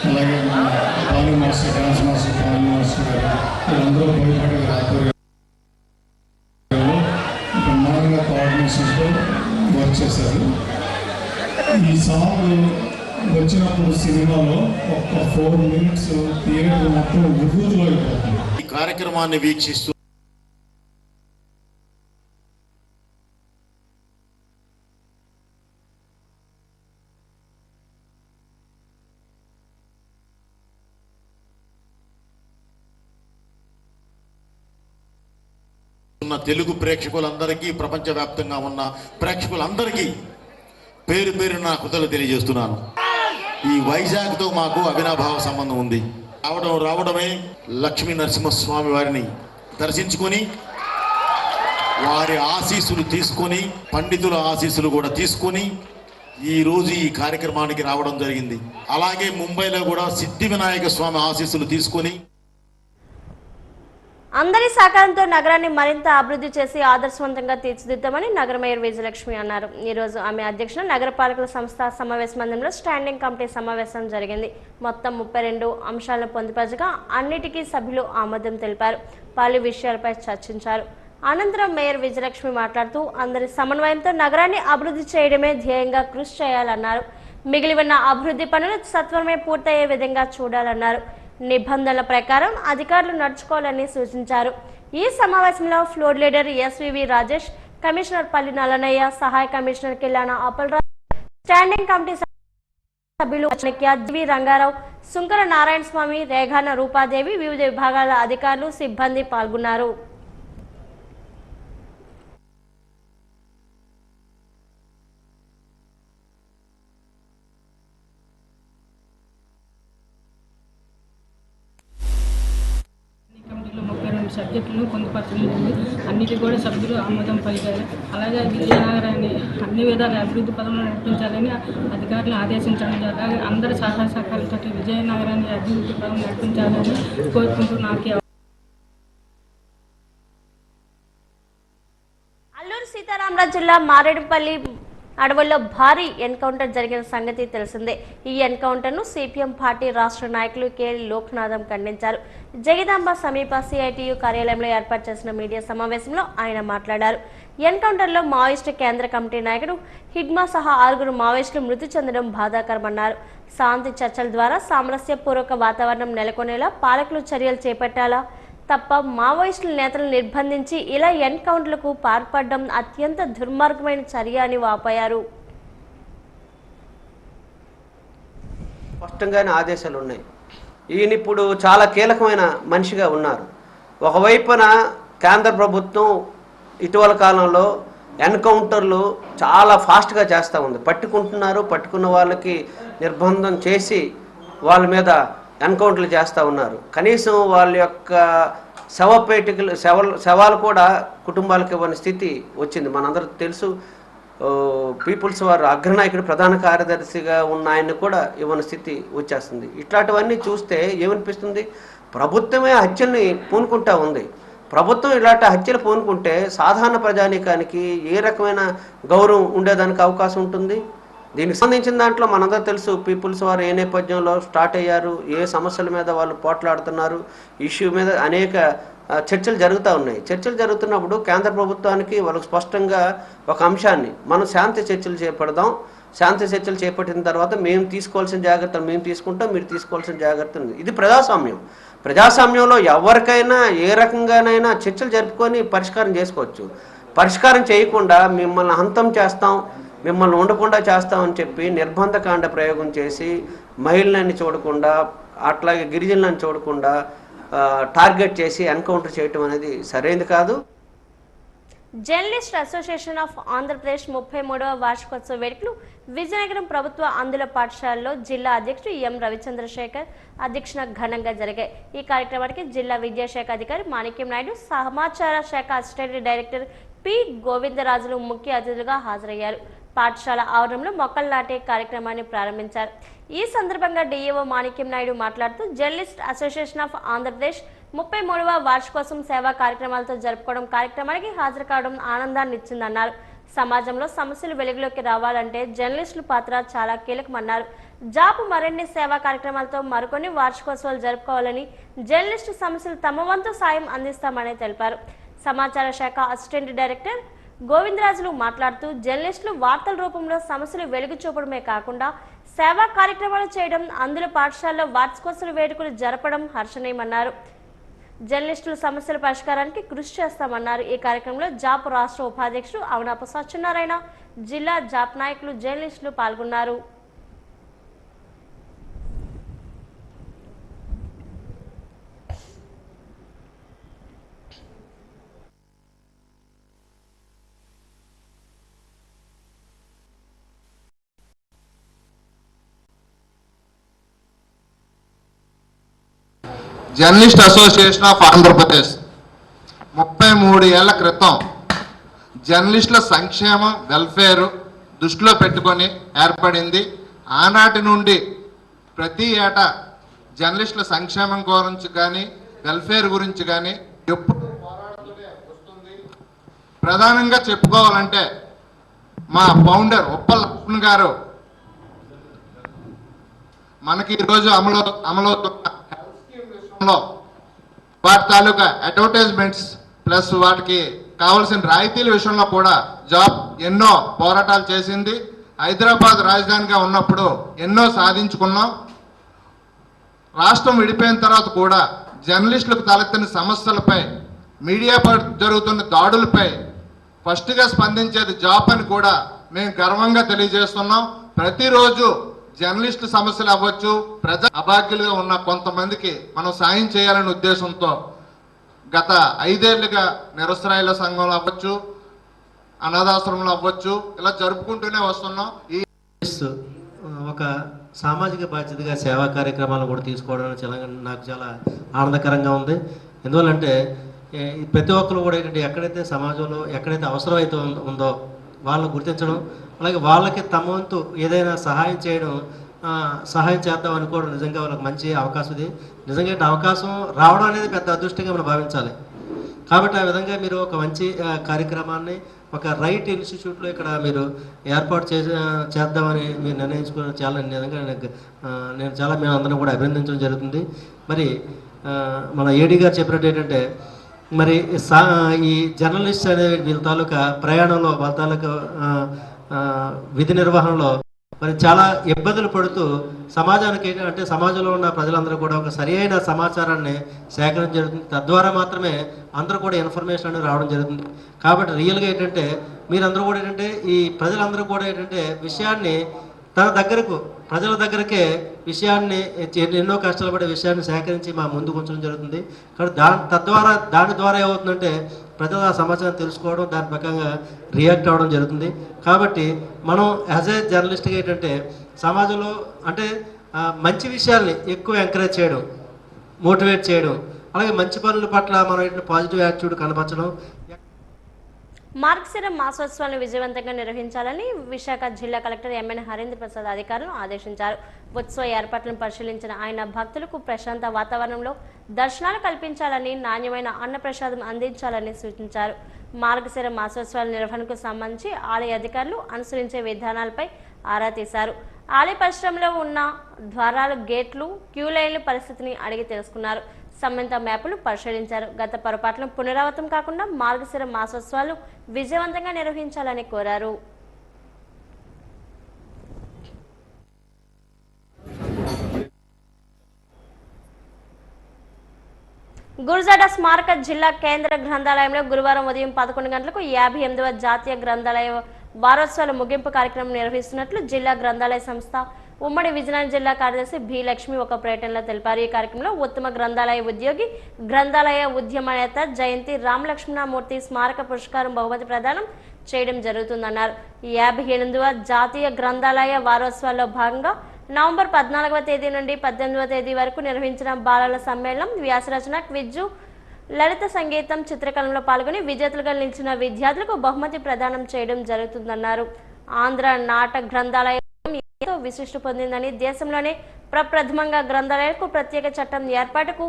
అలాగే పాలు మాస్టర్, డాన్స్ మాస్టర్ పాలు మాస్టర్ గారు వీళ్ళందరూ బోయపాటి గారి ఆధ్వర్యంలో బ్రహ్మాండంగా కోఆర్డినేషన్తో వర్క్ చేశారు. ఈ సాంగ్ వచ్చినప్పుడు సినిమాలో ఒక 4 minutes థియేటర్ మొత్తం ఉర్రూతులో అయిపోతుంది. ఈ కార్యక్రమాన్ని వీక్షిస్తూ తెలుగు ప్రేక్షకులందరికీ, ప్రపంచవ్యాప్తంగా ఉన్న ప్రేక్షకులందరికీ పేరు పేరు నా కృతజ్ఞతలు తెలియజేస్తున్నాను. ఈ వైజాగ్తో మాకు అవినాభావ సంబంధం ఉంది. రావడమే లక్ష్మీ నరసింహస్వామి వారిని దర్శించుకొని వారి ఆశీస్సులు తీసుకొని, పండితుల ఆశీస్సులు కూడా తీసుకొని ఈరోజు ఈ కార్యక్రమానికి రావడం జరిగింది. అలాగే ముంబైలో కూడా సిద్ధి వినాయక స్వామి ఆశీస్సులు తీసుకొని అందరి సహకారంతో నగరాన్ని మరింత అభివృద్ధి చేసి ఆదర్శవంతంగా తీర్చిదిద్దామని నగర మేయర్ విజయలక్ష్మి అన్నారు. ఈరోజు ఆమె అధ్యక్షతన నగరపాలకుల సంస్థ సమావేశ మందిరంలో స్టాండింగ్ కమిటీ సమావేశం జరిగింది. మొత్తం 32 అంశాలను పొందుపరచగా అన్నిటికీ సభ్యులు ఆమోదం తెలిపారు. పలు విషయాలపై చర్చించారు. అనంతరం మేయర్ విజయలక్ష్మి మాట్లాడుతూ అందరి సమన్వయంతో నగరాన్ని అభివృద్ధి చేయడమే ధ్యేయంగా కృషి చేయాలన్నారు. మిగిలి ఉన్న అభివృద్ధి పనులు సత్వరమే పూర్తయ్యే విధంగా చూడాలన్నారు. నిబంధనల ప్రకారం అధికారులు నడుచుకోవాలని సూచించారు. ఈ సమావేశంలో floor leader SVV Rajesh, commissioner పల్లి నల్లనయ్య, సహాయ కమిషనర్ కిల్లానా అప్పలరాజు, స్టాండింగ్ కమిటీ సభ్యులు జీవి రంగారావు, సుంకర నారాయణ స్వామి, రేఖాన రూపాదేవి, వివిధ విభాగాల అధికారులు, సిబ్బంది పాల్గొన్నారు. సబ్జెక్టులను పొందుపరచడం జరిగింది. అన్నిటి కూడా సభ్యులు ఆమోదం పలికారు. అలాగే విజయనగరాన్ని అన్ని విధాల అభివృద్ధి పదంలో నడిపించాలని అధికారులు ఆదేశించడం జరిగింది. అందరి సహాయ సహకారాలతో విజయనగరాన్ని అభివృద్ధి పదం నడిపించాలని కోరుకుంటూ నాకు అల్లూరు సీతారామరాజు జిల్లా మారేడుపల్లి అడవుల్లో భారీ ఎన్కౌంటర్ జరిగిన సంగతి తెలిసిందే. ఈ ఎన్కౌంటర్ను సిపిఎం పార్టీ రాష్ట్ర నాయకులు కె లోక్నాథం ఖండించారు. జగదాంబ సమీప సిఐటియు కార్యాలయంలో ఏర్పాటు చేసిన మీడియా సమావేశంలో ఆయన మాట్లాడారు. ఎన్కౌంటర్లో మావోయిస్టు కేంద్ర కమిటీ నాయకుడు హిగ్మా సహా 6 మావోయిస్టులు మృతి చెందడం బాధాకరమన్నారు. శాంతి చర్చల ద్వారా సామరస్యపూర్వక వాతావరణం నెలకొనేలా పాలకులు చర్యలు చేపట్టాలా తప్ప మావోయిస్టుల నేతలను నిర్బంధించి ఇలా ఎన్కౌంటర్లకు పాల్పడడం అత్యంత దుర్మార్గమైన చర్య అని వాపోయారు. స్పష్టంగానే ఆదేశాలు ఉన్నాయి. ఈయన ఇప్పుడు చాలా కీలకమైన మనిషిగా ఉన్నారు. ఒకవైపున కేంద్ర ప్రభుత్వం ఇటీవల కాలంలో ఎన్కౌంటర్లు చాలా ఫాస్ట్గా చేస్తూ ఉంది. పట్టుకుంటున్నారు, పట్టుకున్న వాళ్ళకి నిర్బంధం చేసి వాళ్ళ మీద ఎన్కౌంటర్లు చేస్తూ ఉన్నారు. కనీసం వాళ్ళ యొక్క శవాలు కూడా కుటుంబాలకు ఇవ్వని స్థితి వచ్చింది. మనందరికీ తెలుసు. పీపుల్స్ వారు అగ్రనాయకుడు ప్రధాన కార్యదర్శిగా ఉన్న ఆయన్ని కూడా ఇవ్వని స్థితి వచ్చేస్తుంది. ఇట్లాంటివన్నీ చూస్తే ఏమనిపిస్తుంది, ప్రభుత్వమే హత్యల్ని పూనుకుంటా ఉంది. ప్రభుత్వం ఇలాంటి హత్యలు పూనుకుంటే సాధారణ ప్రజానీకానికి ఏ రకమైన గౌరవం ఉండేదానికి అవకాశం ఉంటుంది? దీనికి సంబంధించిన దాంట్లో మనందరూ తెలుసు, పీపుల్స్ వారు ఏ నేపథ్యంలో స్టార్ట్ అయ్యారు, ఏ సమస్యల మీద వాళ్ళు పోట్లాడుతున్నారు, ఇష్యూ మీద అనేక చర్చలు జరుగుతూ ఉన్నాయి. చర్చలు జరుగుతున్నప్పుడు కేంద్ర ప్రభుత్వానికి వాళ్ళకు స్పష్టంగా ఒక అంశాన్ని, మనం శాంతి చర్చలు చేపడదాం, శాంతి చర్చలు చేపట్టిన తర్వాత మేము తీసుకోవాల్సిన జాగ్రత్తలు మేము తీసుకుంటాం, మీరు తీసుకోవాల్సిన జాగ్రత్తలు. ఇది ప్రజాస్వామ్యం. ప్రజాస్వామ్యంలో ఎవరికైనా ఏ రకంగానైనా చర్చలు జరుపుకొని పరిష్కారం చేసుకోవచ్చు. పరిష్కారం చేయకుండా మిమ్మల్ని హంతం చేస్తాం, మిమ్మల్ని ఉండకుండా చేస్తామని చెప్పి నిర్బంధకాండ ప్రయోగం చేసి మహిళలని చూడకుండా అట్లాగే గిరిజనులను చూడకుండా టార్గెట్ చేసి ఎన్కౌంటర్ చేయటం అనేది సరైనది కాదు. జర్నలిస్ట్ అసోసియేషన్ ఆఫ్ ఆంధ్రప్రదేశ్ 33వ వార్షికోత్సవ వేడుకలు విజయనగరం ప్రభుత్వ ఆంధ్ర పాఠశాలలో జిల్లా అధ్యక్షుడు ఎం రవిచంద్రశేఖర్ అధ్యక్షన ఘనంగా జరిగాయి. ఈ కార్యక్రమానికి జిల్లా విద్యాశాఖ అధికారి మాణిక్యం నాయుడు, సమాచార శాఖ అసిస్టెంట్ డైరెక్టర్ పి గోవిందరాజులు ముఖ్య అతిథులుగా హాజరయ్యారు. పాఠశాల ఆవరణంలో మొక్కలు నాటే కార్యక్రమాన్ని ప్రారంభించారు. ఈ సందర్భంగా డిఈఓ మాణిక్యం నాయుడు మాట్లాడుతూ జర్నలిస్ట్ అసోసియేషన్ ఆఫ్ ఆంధ్రప్రదేశ్ 33వ వార్షికోత్సవం సేవా కార్యక్రమాలతో జరుపుకోవడం, కార్యక్రమానికి హాజరు కావడం ఆనందాన్ని ఇచ్చిందన్నారు. సమాజంలో సమస్యలు వెలుగులోకి రావాలంటే జర్నలిస్టుల పాత్ర చాలా కీలకమన్నారు. జాపు మరిన్ని సేవా కార్యక్రమాలతో మరికొన్ని వార్షికోత్సవాలు జరుపుకోవాలని, జర్నలిస్టు సమస్యలు తమ వంతు సాయం అందిస్తామని తెలిపారు. సమాచార శాఖ అసిస్టెంట్ డైరెక్టర్ గోవిందరాజులు మాట్లాడుతూ జర్నలిస్టులు వార్తల రూపంలో సమస్యలు వెలుగు చూపడమే కాకుండా సేవా కార్యక్రమాలు చేయడం, అందులో పాఠశాలలో వార్షికోత్సవ వేడుకలు జరపడం హర్షణీయమన్నారు. జర్నలిస్టుల సమస్యల పరిష్కారానికి కృషి చేస్తామన్నారు. ఈ కార్యక్రమంలో జాప్ రాష్ట్ర ఉపాధ్యక్షుడు అవనాప సత్యనారాయణ, జిల్లా జాప్ నాయకులు, జర్నలిస్టులు పాల్గొన్నారు. జర్నలిస్ట్ అసోసియేషన్ ఆఫ్ ఆంధ్రప్రదేశ్ 33 ఏళ్ల క్రితం జర్నలిస్టుల సంక్షేమం, వెల్ఫేర్ దృష్టిలో పెట్టుకొని ఏర్పడింది. ఆనాటి నుండి ప్రతి ఏటా జర్నలిస్టుల సంక్షేమం గురించి కానీ, వెల్ఫేర్ గురించి కానీ ఎప్పుడు పోరాడుతూనే వస్తుంది. ప్రధానంగా చెప్పుకోవాలంటే మా ఫౌండర్ ఉప్పల్ లక్ష్మణ్ గారు మనకి ఈరోజు అమలవుతున్న వాటి తాలూకా అడ్వర్టైజ్మెంట్స్ ప్లస్ వాటికి కావాల్సిన రాయితీల విషయంలో కూడా జాబ్ ఎన్నో పోరాటాలు చేసింది. హైదరాబాద్ రాజధానిగా ఉన్నప్పుడు ఎన్నో సాధించుకున్నాం. రాష్ట్రం విడిపోయిన తర్వాత కూడా జర్నలిస్టులకు తలెత్తిన సమస్యలపై, మీడియాపై జరుగుతున్న దాడులపై ఫస్ట్గా స్పందించేది జాబ్ అని కూడా మేము గర్వంగా తెలియజేస్తున్నాం. ప్రతిరోజు జర్నలిస్టు సమస్యలు అవ్వచ్చు, ప్రజా అభాగ్యులుగా ఉన్న కొంతమందికి మనం సాయం చేయాలనే ఉద్దేశంతో గత 5 ఏళ్లుగా నిరసరాయిల సంఘంలో అవ్వచ్చు, అనాథాశ్రమంలో అవ్వచ్చు, ఇలా జరుపుకుంటూనే వస్తున్నాం. ఈ ఒక సామాజిక బాధ్యతగా సేవా కార్యక్రమాలను కూడా తీసుకోవడం నాకు చాలా ఆనందకరంగా ఉంది. ఎందువల్లంటే ప్రతి ఒక్కరు కూడా ఏంటంటే ఎక్కడైతే సమాజంలో ఎక్కడైతే అవసరం అయితే ఉందో వాళ్ళని గుర్తించడం, అలాగే వాళ్ళకి తమ వంతు ఏదైనా సహాయం చేయడం, సహాయం చేద్దాం అనుకోవడం నిజంగా వాళ్ళకి మంచి అవకాశం. ఇది నిజంగా అవకాశం రావడం అనేది పెద్ద అదృష్టంగా మనం భావించాలి. కాబట్టి ఆ విధంగా మీరు ఒక మంచి కార్యక్రమాన్ని ఒక రైట్ ఇన్స్టిట్యూట్లో ఇక్కడ మీరు ఏర్పాటు చేద్దామని మీరు నిర్ణయించుకోవడం చాలా నిజంగా నేను చాలా మేము అందరం కూడా అభినందించడం జరుగుతుంది. మరి మన ఏడీ గారు చెప్పినట్టు ఏంటంటే మరి ఈ జర్నలిస్ట్ అనే వీళ్ళ తాలూకా ప్రయాణంలో, వాళ్ళ తాలూకా విధి నిర్వహణలో మరి చాలా ఇబ్బందులు పడుతూ సమాజానికి అంటే సమాజంలో ఉన్న ప్రజలందరూ కూడా ఒక సరి అయిన సమాచారాన్ని సేకరణ జరుగుతుంది. తద్వారా మాత్రమే అందరూ కూడా ఇన్ఫర్మేషన్ అనేది రావడం జరుగుతుంది. కాబట్టి రియల్గా ఏంటంటే మీరందరూ కూడా ఏంటంటే ఈ ప్రజలందరూ కూడా ఏంటంటే విషయాన్ని తన దగ్గరకు, ప్రజల దగ్గరకే విషయాన్ని ఎన్నో కష్టాలు పడే విషయాన్ని సేకరించి మా ముందుకు ఉంచడం జరుగుతుంది. కాబట్టి దాని ద్వారా ఏమవుతుందంటే ప్రజలు ఆ సమాచారం తెలుసుకోవడం, దాని ప్రకారంగా రియాక్ట్ అవ్వడం జరుగుతుంది. కాబట్టి మనం యాజ్ ఏ జర్నలిస్ట్గా ఏంటంటే సమాజంలో అంటే మంచి విషయాల్ని ఎక్కువ ఎంకరేజ్ చేయడం, మోటివేట్ చేయడం, అలాగే మంచి పనుల పట్ల మనం ఏంటంటే పాజిటివ్ యాటిట్యూడ్ కనపరచడం. మార్గశిర మాసోత్సవాలను విజయవంతంగా నిర్వహించాలని విశాఖ జిల్లా కలెక్టర్ ఎంఎన్ హరేంద్ర ప్రసాద్ అధికారులను ఆదేశించారు. ఉత్సవ ఏర్పాట్లను పరిశీలించిన ఆయన భక్తులకు ప్రశాంత వాతావరణంలో దర్శనాలు కల్పించాలని, నాణ్యమైన అన్నప్రసాదం అందించాలని సూచించారు. మార్గశిర మాసోత్సవాల నిర్వహణకు సంబంధించి ఆలయ అధికారులు అనుసరించే విధానాలపై ఆరా తీశారు. ఆలయ పరిశ్రమలో ఉన్న ద్వారాలు, గేట్లు, క్యూ లైన్ల పరిస్థితిని అడిగి తెలుసుకున్నారు. సంబంధిత మ్యాపులు పరిశీలించారు. గత పొరపాట్లను పునరావృతం కాకుండా మార్గశిర మాసోత్సవాలు విజయవంతంగా నిర్వహించాలని కోరారు. గురజాడ స్మారక జిల్లా కేంద్ర గ్రంథాలయంలో గురువారం ఉదయం 11 గంటలకు 58వ జాతీయ గ్రంథాలయ వారోత్సవాల ముగింపు కార్యక్రమం నిర్వహిస్తున్నట్లు జిల్లా గ్రంథాలయ సంస్థ ఉమ్మడి విజయనగరం జిల్లా కార్యదర్శి బి లక్ష్మి ఒక ప్రకటనలో తెలిపారు. ఈ కార్యక్రమంలో ఉత్తమ గ్రంథాలయ ఉద్యోగి, గ్రంథాలయ ఉద్యమ నేత జయంతి రామలక్ష్మణమూర్తి స్మారక పురస్కారం బహుమతి ప్రదానం చేయడం జరుగుతుందన్నారు. ఈ 58వ జాతీయ గ్రంథాలయ వారోత్సవాల్లో భాగంగా నవంబర్ 14వ తేదీ నుండి 18వ తేదీ వరకు నిర్వహించిన బాలల సమ్మేళనం, వ్యాసరచన, క్విజ్జు, లలిత సంగీతం, చిత్రకళలో పాల్గొని విజేతలుగా నిలిచిన విద్యార్థులకు బహుమతి ప్రదానం చేయడం జరుగుతుందన్నారు. ఆంధ్ర నాట గ్రంథాలయం ఎంతో విశిష్టి పొందిందని, దేశంలోనే ప్రప్రథమంగా గ్రంథాలయాలకు ప్రత్యేక చట్టం ఏర్పాటుకు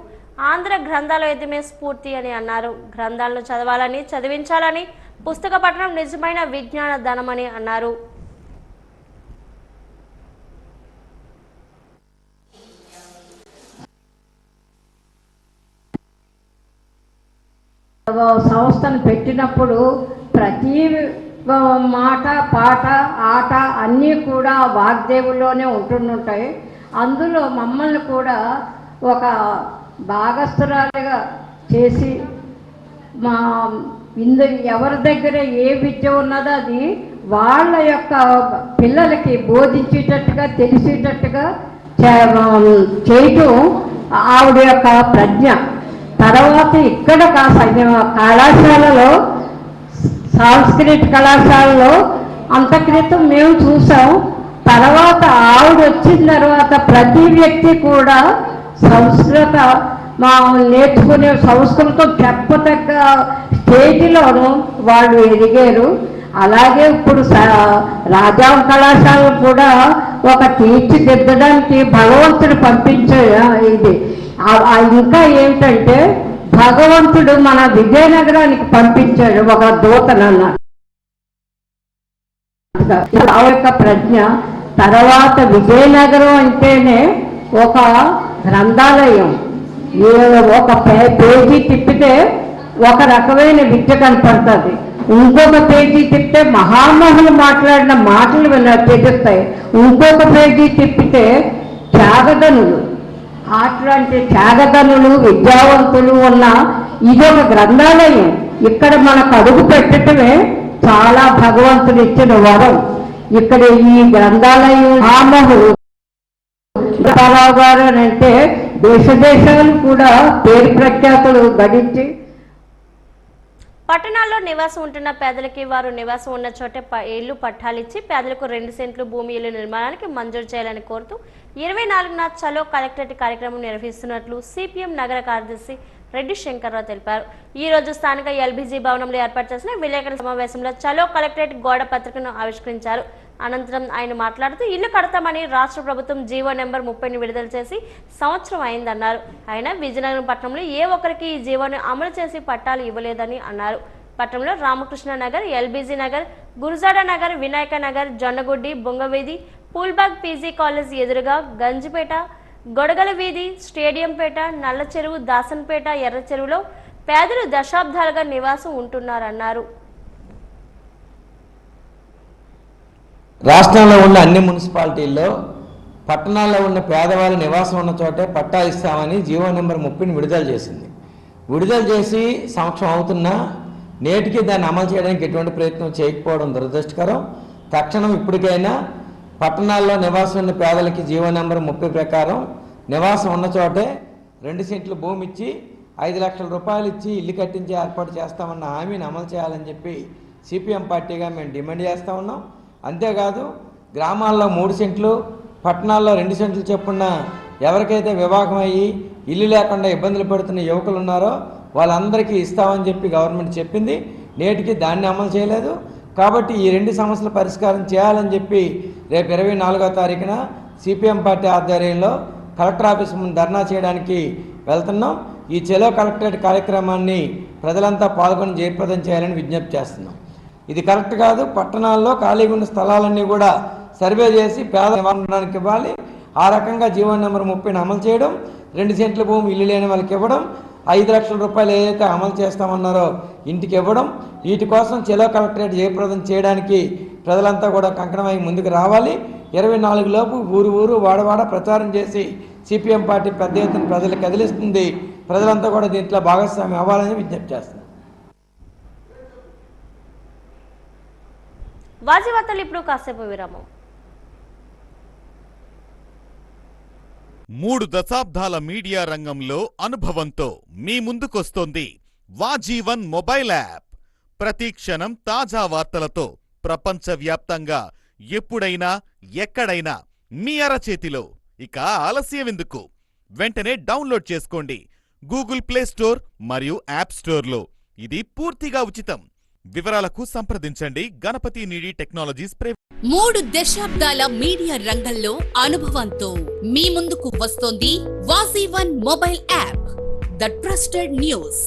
ఆంధ్ర గ్రంథాలయమే స్ఫూర్తి అని అన్నారు. గ్రంథాలను చదవాలని, చదివించాలని, పుస్తక పఠనం నిజమైన విజ్ఞాన ధనమని అన్నారు. సంస్థను పెట్టినప్పుడు ప్రతి మాట, పాట, ఆట అన్నీ కూడా వాగ్దేవుల్లోనే ఉంటుంటాయి. అందులో మమ్మల్ని కూడా ఒక భాగస్థురాలుగా చేసి మా ఎవరి దగ్గర ఏ విద్య ఉన్నదో అది వాళ్ళ యొక్క పిల్లలకి బోధించేటట్టుగా, తెలిసేటట్టుగా చేయటం ఆవిడ యొక్క ప్రజ్ఞ. తర్వాత ఇక్కడ కళాశాలలో, సాంస్కృతిక కళాశాలలో అంతక్రితం మేము చూసాం. తర్వాత ఆవిడ వచ్చిన తర్వాత ప్రతి వ్యక్తి కూడా సంస్కృత నేర్చుకునే, సంస్కృతం చెప్పదగ్గ స్టేజ్లోనూ వాళ్ళు ఎదిగారు. అలాగే ఇప్పుడు రాజాం కళాశాల కూడా ఒక తీర్చిదిద్దడానికి భగవంతుడు పంపించే ఇది. ఇంకా ఏమిటంటే భగవంతుడు మన విజయనగరానికి పంపించాడు ఒక దూతనన్న ఆ యొక్క ప్రజ్ఞ. తర్వాత విజయనగరం అంటేనే ఒక గ్రంథాలయం. ఒక పేజీ తిప్పితే ఒక రకమైన విద్య కనపడుతుంది, ఇంకొక పేజీ తిప్పితే మహామహులు మాట్లాడిన మాటలు తెలుస్తాయి, ఇంకొక పేజీ తిప్పితే త్యాగధనులు, అట్లాంటి త్యాగధనులు, విద్యావంతులు ఉన్న ఇదొక గ్రంథాలయం. ఇక్కడ మనకు అడుగు పెట్టడమే చాలా భగవంతుడు ఇచ్చిన వరం. ఇక్కడ ఈ గ్రంథాలయం మహామహులు రామారావు గారు అని అంటే దేశాలు కూడా పేరు ప్రఖ్యాతులు గడించి. పట్టణాల్లో నివాసం ఉంటున్న పేదలకి వారు నివాసం ఉన్న చోటే ఇళ్లు పట్టాలిచ్చి పేదలకు 2 సెంట్లు భూమి ఇల్లు నిర్మాణానికి మంజూరు చేయాలని కోరుతూ 24న చలో కలెక్టరేట్ కార్యక్రమం నిర్వహిస్తున్నట్లు సిపిఎం నగర కార్యదర్శి రెడ్డి శంకర్రావు తెలిపారు. ఈ రోజు స్థానిక ఎల్బీజీ భవనంలో ఏర్పాటు చేసిన విలేకరుల సమావేశంలో చలో కలెక్టరేట్ గోడ పత్రికను ఆవిష్కరించారు. అనంతరం ఆయన మాట్లాడుతూ ఇల్లు కడతామని రాష్ట్ర ప్రభుత్వం జీవో నెంబర్ 30ని విడుదల చేసి సంవత్సరం అయిందన్నారు. ఆయన విజయనగరం పట్టణంలో ఏ ఒక్కరికి ఈ జీవోను అమలు చేసి పట్టాలు ఇవ్వలేదని అన్నారు. పట్టణంలో Ramakrishna Nagar, LBG Nagar, Gurajada Nagar, Vinayaka Nagar, Jonnaguddi, Bongaveedhi, Poolbagh PG college ఎదురుగా, గంజిపేట, గొడగల వీధి, స్టేడియంపేట, నల్ల చెరువు, దాసన్పేట, ఎర్ర చెరువులో పేదలు దశాబ్దాలుగా నివాసం ఉంటున్నారన్నారు. రాష్ట్రంలో ఉన్న అన్ని మున్సిపాలిటీల్లో పట్టణాల్లో ఉన్న పేదవాళ్ళ నివాసం ఉన్న చోటే పట్టా ఇస్తామని జీవో నెంబర్ 30ని విడుదల చేసింది. విడుదల చేసి సంవత్సరం అవుతున్నా నేటికి దాన్ని అమలు చేయడానికి ఎటువంటి ప్రయత్నం చేయకపోవడం దురదృష్టకరం. తక్షణం ఇప్పటికైనా పట్టణాల్లో నివాసం ఉన్న పేదలకి జీవో నెంబర్ 30 ప్రకారం నివాసం ఉన్న చోటే 2 సెంట్లు భూమి ఇచ్చి 5 లక్షల రూపాయలు ఇచ్చి ఇల్లు కట్టించి ఏర్పాటు చేస్తామన్న హామీని అమలు చేయాలని చెప్పి సిపిఎం పార్టీగా మేము డిమాండ్ చేస్తూ ఉన్నాం. అంతేకాదు గ్రామాల్లో 3 సెంట్లు, పట్టణాల్లో 2 సెంట్లు చొప్పున ఎవరికైతే వివాహం అయ్యి ఇల్లు లేకుండా ఇబ్బందులు పడుతున్న యువకులు ఉన్నారో వాళ్ళందరికీ ఇస్తామని చెప్పి గవర్నమెంట్ చెప్పింది. నేటికి దాన్ని అమలు చేయలేదు. కాబట్టి ఈ 2 సమస్యల పరిష్కారం చేయాలని చెప్పి రేపు 24వ తారీఖున సిపిఎం పార్టీ ఆధ్వర్యంలో కలెక్టర్ ఆఫీస్ ముందు ధర్నా చేయడానికి వెళ్తున్నాం. ఈ చెలో కలెక్టరేట్ కార్యక్రమాన్ని ప్రజలంతా పాల్గొని జయప్రదం చేయాలని విజ్ఞప్తి చేస్తున్నాం. ఇది కరెక్ట్ కాదు. పట్టణాల్లో ఖాళీగా ఉన్న స్థలాలన్నీ కూడా సర్వే చేసి పేద నివారణకి ఇవ్వాలి. ఆ రకంగా జీవో నెంబర్ 30ని అమలు చేయడం, 2 సెంట్ల భూమి ఇల్లు లేని వాళ్ళకి ఇవ్వడం, 5 లక్షల రూపాయలు ఏదైతే అమలు చేస్తామన్నారో ఇంటికి ఇవ్వడం, వీటి కోసం చెలో కలెక్టరేట్ జయప్రదం చేయడానికి ప్రజలంతా కూడా కంకణమై ముందుకు రావాలి. 24 లోపు ఊరు వాడవాడ ప్రచారం చేసి సిపిఎం పార్టీ పెద్ద ఎత్తున ప్రజలు కదిలిస్తుంది. ప్రజలంతా కూడా దీంట్లో భాగస్వామ్యం అవ్వాలని విజ్ఞప్తి చేస్తున్నారు. వాజీ వార్తలు ఇప్పుడు కాసేపు విరామం. 3 దశాబ్దాల మీడియా రంగంలో అనుభవంతో మీ ముందుకొస్తోంది వాజీవన్ మొబైల్ యాప్. ప్రతి క్షణం తాజా వార్తలతో ప్రపంచవ్యాప్తంగా ఎప్పుడైనా ఎక్కడైనా మీ అరచేతిలో. ఇక ఆలస్యమెందుకు? వెంటనే డౌన్లోడ్ చేసుకోండి గూగుల్ ప్లే స్టోర్ మరియు యాప్ స్టోర్లో. ఇది పూర్తిగా ఉచితం. వివరాలకు సంప్రదించండి గణపతి నీడి టెక్నాలజీస్ ప్రైవేట్. 3 దశాబ్దాల మీడియా రంగంలో అనుభవంతో మీ ముందుకు వస్తోంది వాజీవన్ mobile app, the trusted news.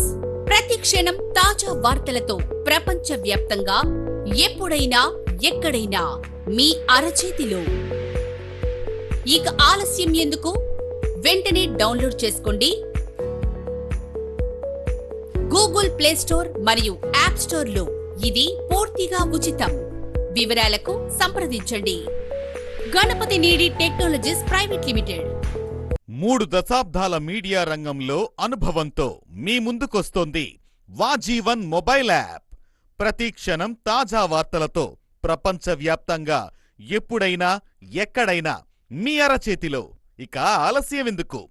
ప్రతి క్షణం తాజా వార్తలతో ప్రపంచవ్యాప్తంగా ఎప్పుడైనా ఎక్కడైనా మీ అరచేతిలో. ఇక ఆలస్యం ఎందుకు? వెంటనే డౌన్లోడ్ చేసుకోండి గూగుల్ ప్లే స్టోర్ మరియు యాప్ స్టోర్లో. ఇది పూర్తిగా ఉచితం. వివరాలకు సంప్రదించండి గణపతి నీడి టెక్నాలజీస్ ప్రైవేట్ లిమిటెడ్. 3 దశాబ్దాల మీడియా రంగంలో అనుభవంతో మీ ముందుకొస్తోంది వాజీవన్ మొబైల్ యాప్. ప్రతి క్షణం తాజా వార్తలతో ప్రపంచవ్యాప్తంగా ఎప్పుడైనా ఎక్కడైనా మీ అరచేతిలో. ఇక ఆలస్యమెందుకు?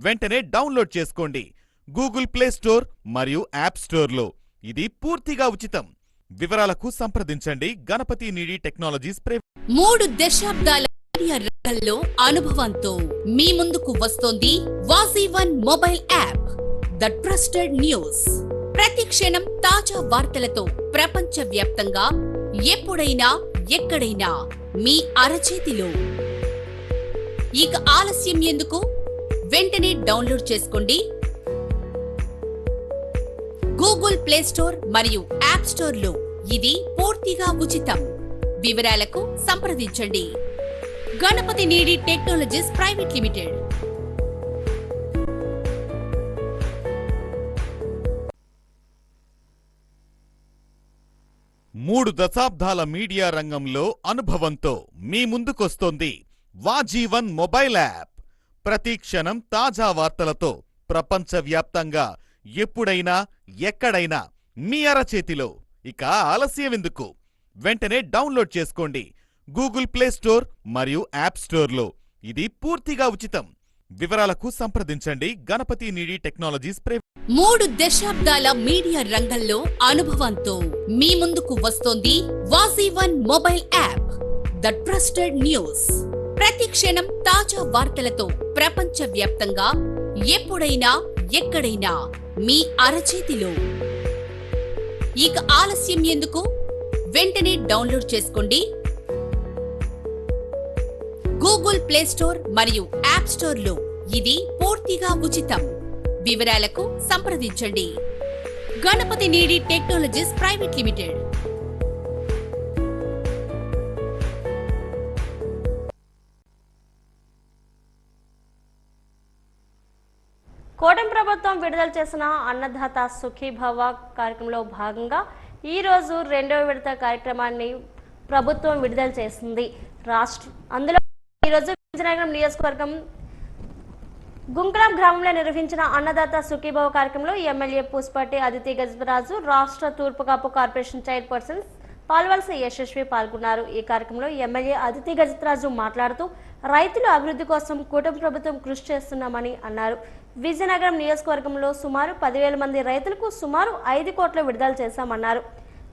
వెంటనే డౌన్లోడ్ చేసుకోండి గూగుల్ ప్లే స్టోర్ మరియు యాప్ స్టోర్లో. ఇది పూర్తిగా ఉచితం. వివరాలకు సంప్రదించండి గణపతి నీడి టెక్నాలజీస్ ప్రైవేట్. 3 దశాబ్దాల మీడియా రంగంలో అనుభవంతో మీ ముందుకు వస్తోంది వాజీవన్ mobile app, the trusted news. ప్రతి క్షణం తాజా వార్తలతో ప్రపంచవ్యాప్తంగా ఎప్పుడైనా ఎక్కడైనా మీ అరచేతిలో. ఇక ఆలస్యం ఎందుకు? వెంటనే డౌన్లోడ్ చేసుకోండి గూగుల్ ప్లే స్టోర్ మరియు యాప్ స్టోర్లో. ఇది పూర్తిగా ఉచితం. వివరాలకు సంప్రదించండి గణపతి నీడి టెక్నాలజీస్ ప్రైవేట్ లిమిటెడ్. మూడు దశాబ్దాల మీడియా రంగంలో అనుభవంతో మీ ముందుకొస్తోంది వాజీవన్ మొబైల్ యాప్. ప్రతి క్షణం తాజా వార్తలతో ప్రపంచవ్యాప్తంగా ఎప్పుడైనా ఎక్కడైనా మీ అరచేతిలో. ఇక ఆలస్యమెందుకు? వెంటనే డౌన్లోడ్ చేసుకోండి గూగుల్ ప్లే స్టోర్ మరియు యాప్ స్టోర్లో. ఇది పూర్తిగా ఉచితం. వివరాలకు సంప్రదించండి గణపతి నీడి టెక్నాలజీస్ ప్రైవేట్. 3 దశాబ్దాల మీడియా రంగంలో అనుభవంతో మీ ముందుకు వస్తోంది వాజీవన్ mobile app, the trusted news. ప్రతి క్షణం తాజా వార్తలతో ప్రపంచవ్యాప్తంగా ఎప్పుడైనా ఎక్కడైనా మీ అరచేతిలో. ఇక ఆలస్యం ఎందుకు? వెంటనే డౌన్లోడ్ చేసుకోండి గూగుల్ ప్లే స్టోర్ మరియు యాప్ స్టోర్లో. ఇది పూర్తిగా ఉచితం. వివరాలకు సంప్రదించండి గణపతి నీడి టెక్నాలజీస్ ప్రైవేట్ లిమిటెడ్. కూటమి ప్రభుత్వం విడుదల చేసిన అన్నదాత సుఖీభవ కార్యక్రమంలో భాగంగా ఈరోజు 2వ విడత కార్యక్రమాన్ని ప్రభుత్వం విడుదల చేసింది. అందులో ఈరోజు విజయనగరం నియోజకవర్గం గుంకరాం గ్రామంలో నిర్వహించిన అన్నదాత సుఖీభవ కార్యక్రమంలో ఎమ్మెల్యే పుష్పటి అదితి గజరాజు, రాష్ట్ర తూర్పు కాపు కార్పొరేషన్ చైర్పర్సన్ పాల్వలస యశస్వి పాల్గొన్నారు. ఈ కార్యక్రమంలో ఎమ్మెల్యే అదితి గజరాజు మాట్లాడుతూ రైతుల అభివృద్ధి కోసం కూటమి ప్రభుత్వం కృషి చేస్తున్నామని అన్నారు. విజయనగరం నియోజకవర్గంలో సుమారు 10,000 మంది రైతులకు సుమారు 5 కోట్లు విడుదల చేశామన్నారు.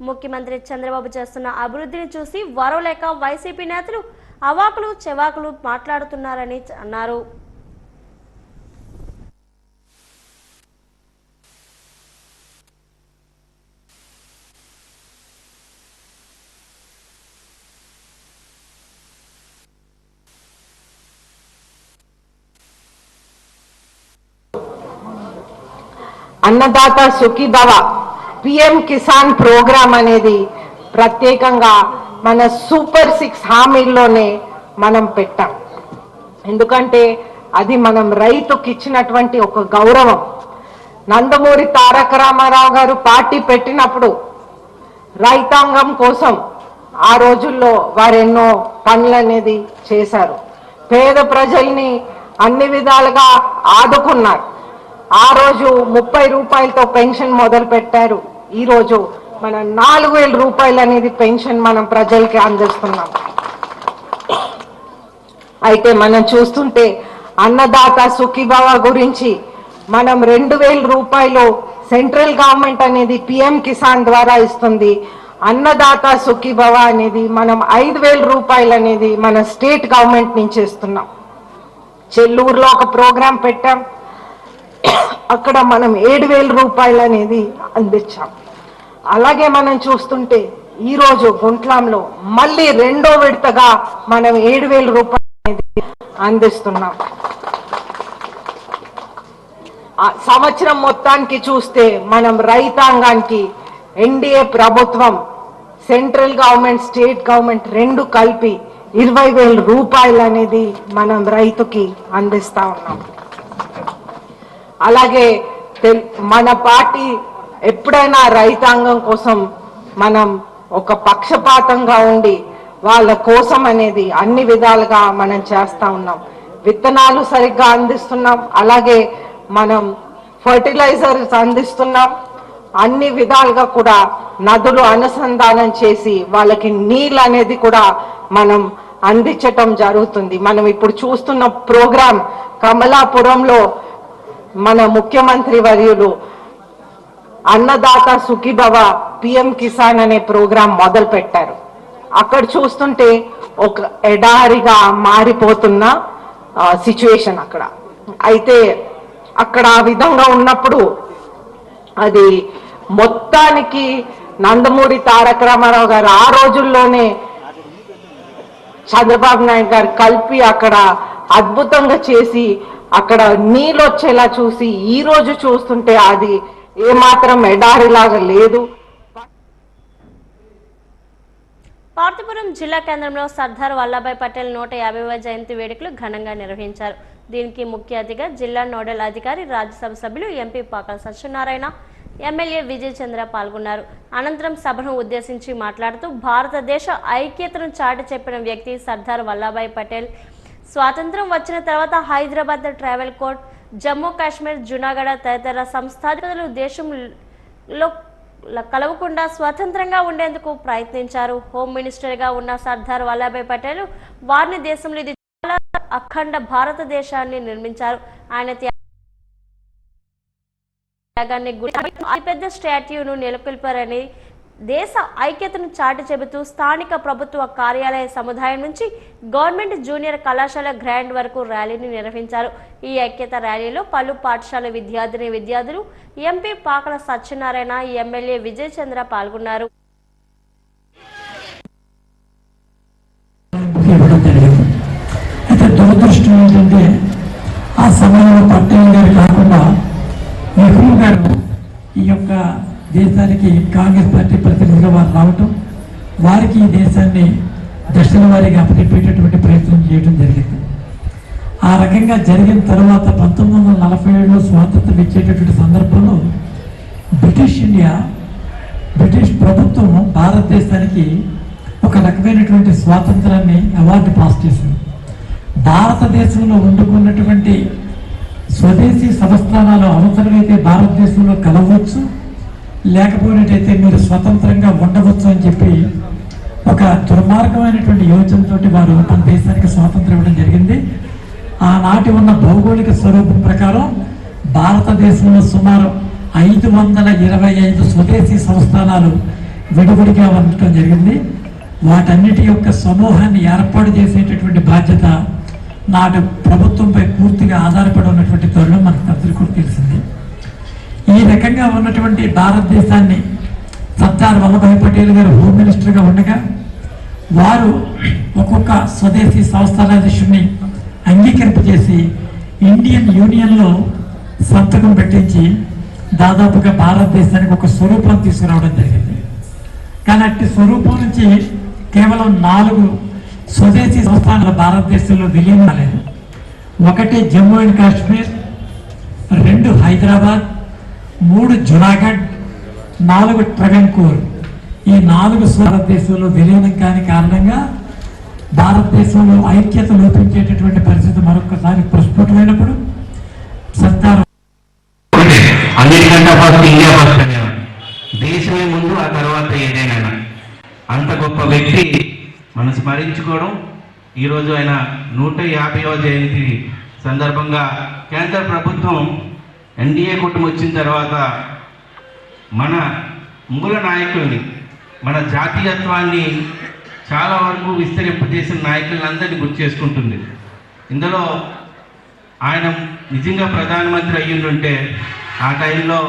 ముఖ్యమంత్రి చంద్రబాబు చేస్తున్న అభివృద్ధిని చూసి వరవలేక వైసీపీ నేతలు అవాకులు చెవాకులు మాట్లాడుతున్నారని అన్నారు. అన్నదాత సుఖీభవ పిఎం కిసాన్ ప్రోగ్రామ్ అనేది ప్రత్యేకంగా మన సూపర్ 6 హామీల్లోనే మనం పెట్టాం. ఎందుకంటే అది మనం రైతుకి ఇచ్చినటువంటి ఒక గౌరవం. నందమూరి తారక రామారావు గారు పార్టీ పెట్టినప్పుడు రైతాంగం కోసం ఆ రోజుల్లో వారెన్నో పనులు అనేది చేశారు. పేద ప్రజల్ని అన్ని విధాలుగా ఆదుకున్నారు. ఆ రోజు 30 రూపాయలతో పెన్షన్ మొదలు పెట్టారు. ఈ రోజు మన 4,000 రూపాయలు అనేది పెన్షన్ మనం ప్రజలకి అందిస్తున్నాం. అయితే మనం చూస్తుంటే అన్నదాత సుఖీభవ గురించి మనం 2000 రూపాయలు సెంట్రల్ గవర్నమెంట్ అనేది పిఎం కిసాన్ ద్వారా ఇస్తుంది. అన్నదాత సుఖీభవ అనేది మనం 5000 రూపాయలు అనేది మన స్టేట్ గవర్నమెంట్ నుంచి ఇస్తున్నాం. చెల్లూరులో ఒక ప్రోగ్రాం పెట్టాం, అక్కడ మనం 7000 రూపాయలు అనేది అందించాం. అలాగే మనం చూస్తుంటే ఈరోజు గుంట్లంలో మళ్ళీ 2వ విడతగా మనం 7000 రూపాయలు అనేది అందిస్తున్నాం. సంవత్సరం మొత్తానికి చూస్తే మనం రైతాంగానికి ఎన్డీఏ ప్రభుత్వం సెంట్రల్ గవర్నమెంట్ స్టేట్ గవర్నమెంట్ 2 కలిపి 20,000 రూపాయలు అనేది మనం రైతుకి అందిస్తా ఉన్నాం. అలాగే మన పార్టీ ఎప్పుడైనా రైతాంగం కోసం మనం ఒక పక్షపాతంగా ఉండి వాళ్ళ కోసం అనేది అన్ని విధాలుగా మనం చేస్తా ఉన్నాం. విత్తనాలు సరిగ్గా అందిస్తున్నాం, అలాగే మనం ఫర్టిలైజర్స్ అందిస్తున్నాం. అన్ని విధాలుగా కూడా నదులు అనుసంధానం చేసి వాళ్ళకి నీళ్ళు అనేది కూడా మనం అందించటం జరుగుతుంది. మనం ఇప్పుడు చూస్తున్న ప్రోగ్రాం కమలాపురంలో మన ముఖ్యమంత్రి వర్యులు అన్నదాత సుఖీభవ పిఎం కిసాన్ అనే ప్రోగ్రాం మొదలు పెట్టారు. అక్కడ చూస్తుంటే ఒక ఎడారిగా మారిపోతున్న సిచ్యువేషన్ అక్కడ. అయితే అక్కడ ఆ విధంగా ఉన్నప్పుడు అది మొత్తానికి నందమూరి తారక రామారావు గారు ఆ రోజుల్లోనే చంద్రబాబు నాయుడు గారు కలిపి అక్కడ అద్భుతంగా చేసి అక్కడ నీళ్ళు వచ్చేలా చూసి ఈ రోజు చూస్తుంటే అది ఏమాత్రం ఎడారిలాగా లేదు. పార్తీపురం జిల్లా కేంద్రంలో సర్దార్ వల్లభాయ్ పటేల్ 150వ జయంతి వేడుకలు ఘనంగా నిర్వహించారు. దీనికి ముఖ్య అతిథిగా జిల్లా నోడల్ అధికారి, రాజ్యసభ సభ్యులు ఎంపీ పాకల సత్యనారాయణ, ఎమ్మెల్యే విజయ్ చంద్ర పాల్గొన్నారు. అనంతరం సభను ఉద్దేశించి మాట్లాడుతూ భారతదేశ ఐక్యతను చాటి చెప్పిన వ్యక్తి సర్దార్ వల్లభాయ్ పటేల్. స్వాతంత్రం వచ్చిన తర్వాత హైదరాబాద్ ట్రావెల్ కోడ్, జమ్మూ కాశ్మీర్, జునాగఢ తదితర సంస్థాధిపతులు దేశంలో కలవకుండా స్వతంత్రంగా ఉండేందుకు ప్రయత్నించారు. హోమ్ మినిస్టర్గా ఉన్న సర్దార్ వల్లభాయ్ పటేల్ వారిని దేశంలో ఇది చాలా అఖండ భారతదేశాన్ని నిర్మించారు. ఆయన త్యాగాన్ని అతిపెద్ద స్టాట్యూను నెలకొల్పారని, దేశ ఐక్యతను చాటి చెబుతూ స్థానిక ప్రభుత్వ కార్యాలయ సముదాయం నుంచి గవర్నమెంట్ జూనియర్ కళాశాల గ్రాండ్ వరకు ర్యాలీని నిర్వహించారు. ఈ ఐక్యత ర్యాలీలో పలు పాఠశాల విద్యార్థులు, ఎంపీ పాకల సత్యనారాయణ, ఎమ్మెల్యే విజయ్ చంద్ర పాల్గొన్నారు. అయితే దురదృష్టం ఏంటంటే ఆ సమయంలో పటేల్ గారు కాకుండా నెహ్రూ గారు ఈ యొక్క దేశానికి కాంగ్రెస్ పార్టీ ప్రతినిధిగా వారు రావటం, వారికి ఈ దేశాన్ని దశల వారీగా అప్పచెప్పేటటువంటి ప్రయత్నం చేయడం జరిగింది. ఆ రకంగా జరిగిన తర్వాత 1947లో స్వాతంత్రం ఇచ్చేటటువంటి సందర్భంలో బ్రిటిష్ ప్రభుత్వం భారతదేశానికి ఒక రకమైనటువంటి స్వాతంత్రాన్ని అవార్డు పాస్ చేసింది. భారతదేశంలో వండుకున్నటువంటి స్వదేశీ సంస్థానాలు అవసరమైతే భారతదేశంలో కలవచ్చు, లేకపోయినట్టయితే మీరు స్వతంత్రంగా ఉండవచ్చు అని చెప్పి ఒక దుర్మార్గమైనటువంటి యోచనతో వారు మన దేశానికి స్వాతంత్రం ఇవ్వడం జరిగింది. ఆనాటి ఉన్న భౌగోళిక స్వరూపం ప్రకారం భారతదేశంలో సుమారు 525 స్వదేశీ సంస్థానాలు విడివిడిగా ఉండటం జరిగింది. వాటన్నిటి యొక్క సమూహాన్ని ఏర్పాటు చేసేటటువంటి బాధ్యత నాటి ప్రభుత్వంపై పూర్తిగా ఆధారపడి ఉన్నటువంటి తరుణం మనకు అందరికీ తెలిసింది. ఈ రకంగా ఉన్నటువంటి భారతదేశాన్ని సర్దార్ వల్లభాయ్ పటేల్ గారు హోమ్ మినిస్టర్గా ఉండగా వారు ఒక్కొక్క స్వదేశీ సంస్థానాధీశుడిని అంగీకరింపజేసి ఇండియన్ యూనియన్లో సంతకం పెట్టించి దాదాపుగా భారతదేశానికి ఒక స్వరూపం తీసుకురావడం జరిగింది. కానీ అట్టి స్వరూపం నుంచి కేవలం 4 స్వదేశీ సంస్థానాలు భారతదేశంలో విలీనం కాలేదు. 1 జమ్మూ అండ్ కాశ్మీర్, 2 హైదరాబాద్, 3 జునాగఢ్, 4 ట్రవెన్కోర్. ఈ 4 భారతదేశంలో విలీనం కాని కారణంగా భారతదేశంలో ఐక్యత లోపించేటటువంటి పరిస్థితి మరొకసారి ప్రస్ఫుటమైనప్పుడు సర్దార్ అన్నిటికంటే ఫస్ట్ ఇండియా ఫస్ట్ అనేవాడు. దేశమే ముందు, ఆ తర్వాత ఏదైనా. అంత గొప్ప వ్యక్తి మనం స్మరించుకోవడం, ఈరోజు ఆయన 150వ జయంతి సందర్భంగా కేంద్ర ప్రభుత్వం ఎన్డీఏ కూటమి వచ్చిన తర్వాత మన మూల నాయకుల్ని, మన జాతీయత్వాన్ని చాలా వరకు విస్తరింపజేసిన నాయకులందరినీ గుర్తు చేసుకుంటుంది. ఇందులో ఆయన నిజంగా ప్రధానమంత్రి అయ్యిండుంటే ఆ టైంలో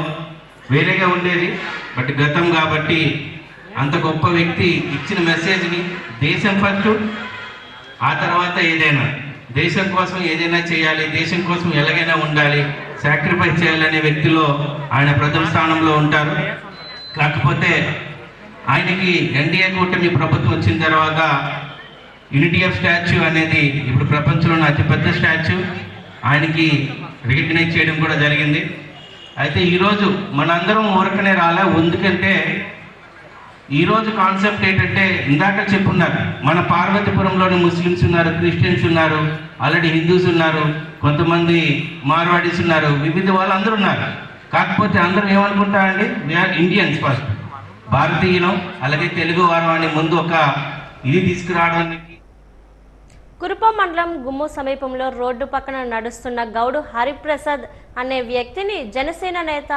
వేరేగా ఉండేది. బట్ గతం కాబట్టి అంత గొప్ప వ్యక్తి ఇచ్చిన మెసేజ్ని దేశం ఫస్ట్, ఆ తర్వాత ఏదైనా దేశం కోసం ఏదైనా చేయాలి, దేశం కోసం ఎలాగైనా ఉండాలి, సాక్రిఫైస్ చేయాలనే వ్యక్తిలో ఆయన ప్రథమ స్థానంలో ఉంటారు. కాకపోతే ఆయనకి ఎన్డీఏ కూటమి ప్రభుత్వం వచ్చిన తర్వాత యూనిటీ ఆఫ్ స్టాచ్యూ అనేది ఇప్పుడు ప్రపంచంలోని అతిపెద్ద స్టాచ్యూ ఆయనకి రికగ్నైజ్ చేయడం కూడా జరిగింది. అయితే ఈరోజు మనందరం ఊరకనే రాలే. ఎందుకంటే ఈరోజు కాన్సెప్ట్ ఏంటంటే ఇందాక చెప్పున్నారు, మన పార్వతీపురంలోని ముస్లిమ్స్ ఉన్నారు, క్రిస్టియన్స్ ఉన్నారు, ఆల్రెడీ హిందూస్ ఉన్నారు, కొంతమంది మార్వాడీస్ ఉన్నారు, వివిధ వాళ్ళందరూ ఉన్నారు. కాకపోతే అందరూ ఏమనుకుంటారండి, వీఆర్ ఇండియన్స్ ఫస్ట్, భారతీయులం, అలాగే తెలుగు వారు అని ముందు ఒక ఇది తీసుకురావడానికి. కురుపం మండలం గుమ్ము సమీపంలో రోడ్డు పక్కన నడుస్తున్న గౌడు హరిప్రసాద్ అనే వ్యక్తిని జనసేన నేత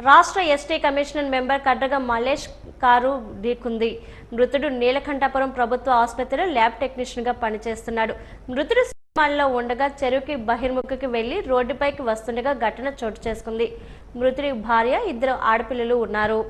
రాష్ట్ర ST commission member Kadraga Mallesh car ఢీకుంది. మృతుడు నీలకంఠపురం ప్రభుత్వ ఆసుపత్రిలో ల్యాబ్ టెక్నీషియన్గా పనిచేస్తున్నాడు. మృతుడు సినిమాల్లో ఉండగా చెరువుకి బహిర్ముఖకి వెళ్లి రోడ్డుపైకి వస్తుండగా ఘటన చోటు చేసుకుంది. మృతుడి భార్య, 2 ఆడపిల్లలు ఉన్నారు.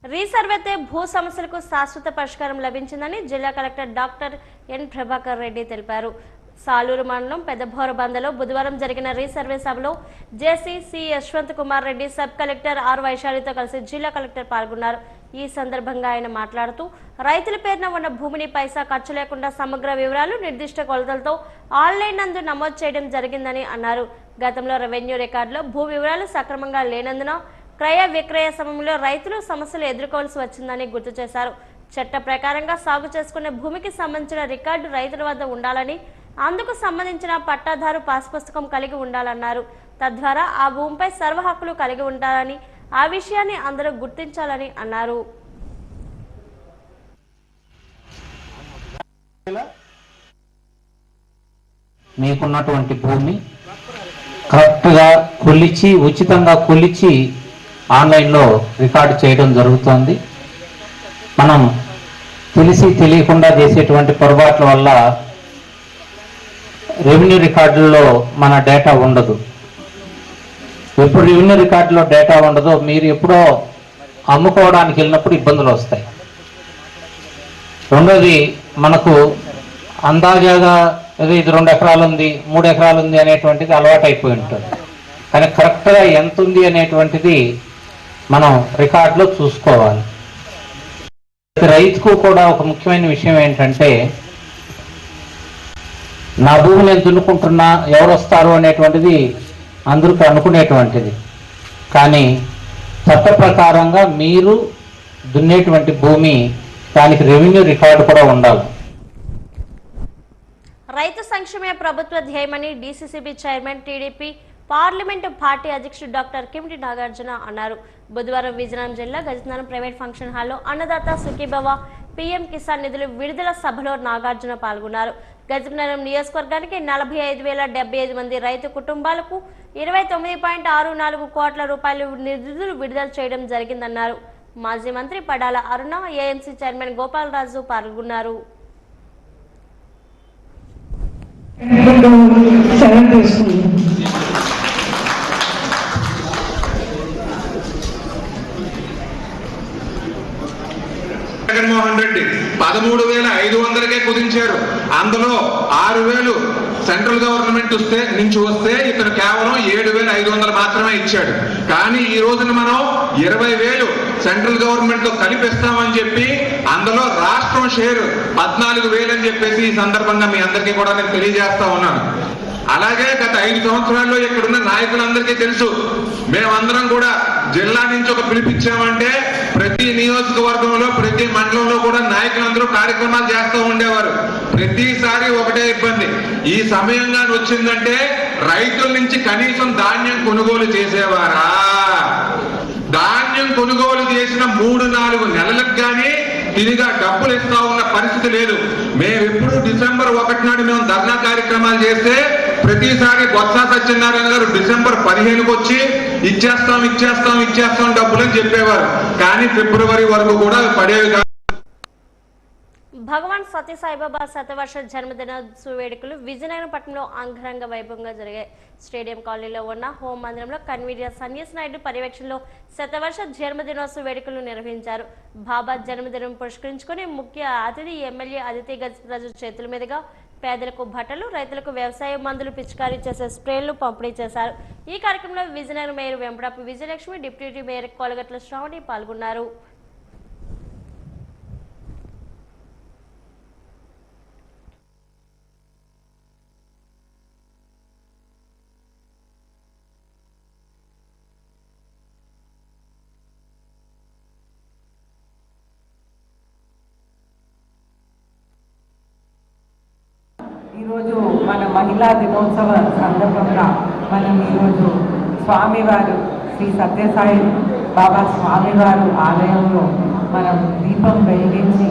రీసర్వేతే భూ సమస్యలకు శాశ్వత పరిష్కారం లభించిందని జిల్లా collector doctor N Prabhakar Reddy తెలిపారు. సాలూరు మండలం పెద్దబోరబందలో బుధవారం జరిగిన రీసర్వే సభలో JC C Yashwant Kumar Reddy, sub collector R వైశాలితో కలిసి జిల్లా కలెక్టర్ పాల్గొన్నారు. ఈ సందర్భంగా ఆయన మాట్లాడుతూ రైతుల పేరున ఉన్న భూమిని పైసా ఖర్చు లేకుండా సమగ్ర వివరాలు నిర్దిష్ట కొలతలతో ఆన్లైన్ నందు నమోదు చేయడం జరిగిందని అన్నారు. గతంలో రెవెన్యూ రికార్డులో భూ వివరాలు సక్రమంగా లేనందున క్రయ విక్రయ సమయంలో రైతులు సమస్యలు ఎదుర్కోవాల్సి వచ్చిందని గుర్తు చేశారు. చట్ట ప్రకారంగా సాగు చేసుకునే భూమికి సంబంధించిన రికార్డు రైతుల వద్ద ఉండాలని, అందుకు సంబంధించిన పట్టాదారు పాస్ పుస్తకం కలిగి ఉండాలన్నారు. తద్వారా ఆ భూమిపై సర్వ హక్కులు కలిగి ఉంటారని, ఆ విషయాన్ని అందరూ గుర్తించాలని అన్నారు. మీకున్నటువంటి భూమి కరెక్ట్గా కొలిచి, ఉచితంగా కొలిచి ఆన్లైన్లో రికార్డు చేయడం జరుగుతోంది. మనం తెలిసి తెలియకుండా చేసేటువంటి పొరపాట్ల వల్ల రెవెన్యూ రికార్డుల్లో మన డేటా ఉండదు. ఎప్పుడు రెవెన్యూ రికార్డులో డేటా ఉండదో మీరు ఎప్పుడో అమ్ముకోవడానికి వెళ్ళినప్పుడు ఇబ్బందులు వస్తాయి. రెండోది, మనకు అందాజాగా ఏదో ఇది 2 ఎకరాలు ఉంది, 3 ఎకరాలు ఉంది అనేటువంటిది అలవాటు అయిపోయి ఉంటుంది. కానీ కరెక్ట్గా ఎంత ఉంది అనేటువంటిది మనం రికార్డులో చూసుకోవాలి. రైతుకు కూడా ఒక ముఖ్యమైన విషయం ఏంటంటే, నా భూమి నేను దున్నుకుంటున్నా, ఎవరు వస్తారు అనేటువంటిది అందరికీ అనుకునేటువంటిది. కానీ చట్ట ప్రకారంగా మీరు దున్నేటువంటి భూమి, దానికి రెవెన్యూ రికార్డు కూడా ఉండాలి. రైతు సంక్షేమ ప్రభుత్వ ధ్యేయమని DCCB chairman, TDP parliament party అధ్యక్షుడు డాక్టర్ కిమిడి నాగార్జున అన్నారు. బుధవారం విజయనగరం జిల్లా గజనారం ప్రైవేట్ ఫంక్షన్ హాల్లో అన్నదాత సుఖీభవ పీఎం కిసాన్ నిధుల విడుదల సభలో నాగార్జున పాల్గొన్నారు. గజనారం నియోజకవర్గానికి 45,075 మంది రైతు కుటుంబాలకు 29.64 కోట్ల రూపాయలు నిధులు విడుదల చేయడం జరిగిందన్నారు. మాజీ మంత్రి పడాల అరుణ, ఏఎంసీ చైర్మన్ గోపాలరాజు పాల్గొన్నారు. జగన్మోహన్ రెడ్డి 13,500కే కుదించారు. అందులో 6,000 సెంట్రల్ గవర్నమెంట్ నుంచి వస్తే ఇతను కేవలం 7,500 మాత్రమే ఇచ్చాడు. కానీ ఈ రోజున మనం 20,000 సెంట్రల్ గవర్నమెంట్ తో కలిపిస్తామని చెప్పి అందులో రాష్ట్రం షేర్ 14,000 అని చెప్పేసి ఈ సందర్భంగా మీ అందరికీ కూడా నేను తెలియజేస్తా ఉన్నాను. అలాగే గత 5 సంవత్సరాల్లో ఇక్కడున్న నాయకులందరికీ తెలుసు, మేమందరం కూడా జిల్లా నుంచి ఒక పిలిపించామంటే ప్రతి నియోజకవర్గంలో ప్రతి మండలంలో కూడా నాయకులందరూ కార్యక్రమాలు చేస్తూ ఉండేవారు. ప్రతిసారి ఒకటే ఇబ్బంది, ఈ సమయంగా వచ్చిందంటే రైతుల నుంచి కనీసం ధాన్యం కొనుగోలు చేసేవారా? ధాన్యం కొనుగోలు చేసిన 3-4 నెలలకు కానీ తిరిగా డబ్బులు ఇస్తా ఉన్న పరిస్థితి లేదు. మేము ఎప్పుడు డిసెంబర్ 1 నాడు మేము ధర్నా కార్యక్రమాలు చేస్తే ప్రతిసారి బొత్స సత్యనారాయణ గారు డిసెంబర్ 15కి వచ్చి ఇచ్చేస్తాం డబ్బులు అని చెప్పేవారు. కానీ ఫిబ్రవరి వరకు కూడా పడేవి కాదు. భగవాన్ సత్య సాయిబాబా శతవర్ష జన్మదినోత్సవ వేడుకలు విజయనగరం పట్టణంలో అంగరంగ వైభవంగా జరిగాయి. స్టేడియం కాలనీలో ఉన్న హోం మందిరంలో కన్వీనర్ సన్యాసి నాయుడు పర్యవేక్షణలో శతవర్ష జన్మదినోత్సవ వేడుకలు నిర్వహించారు. బాబా జన్మదినం పురస్కరించుకుని ముఖ్య అతిథి ఎమ్మెల్యే అదితి గజరాజు చేతుల మీదుగా పేదలకు బట్టలు, రైతులకు వ్యవసాయ మందులు పిచికారీ చేసే స్ప్రేలను పంపిణీ చేశారు. ఈ కార్యక్రమంలో Vizianagaram mayor Vempadapu Vijayalakshmi, deputy mayor Kolagatla Sravani పాల్గొన్నారు. ఈరోజు మన మహిళా దినోత్సవ సందర్భంగా మనం ఈరోజు స్వామివారు శ్రీ సత్యసాయి బాబా స్వామివారు ఆలయంలో మనం దీపం వెలిగించి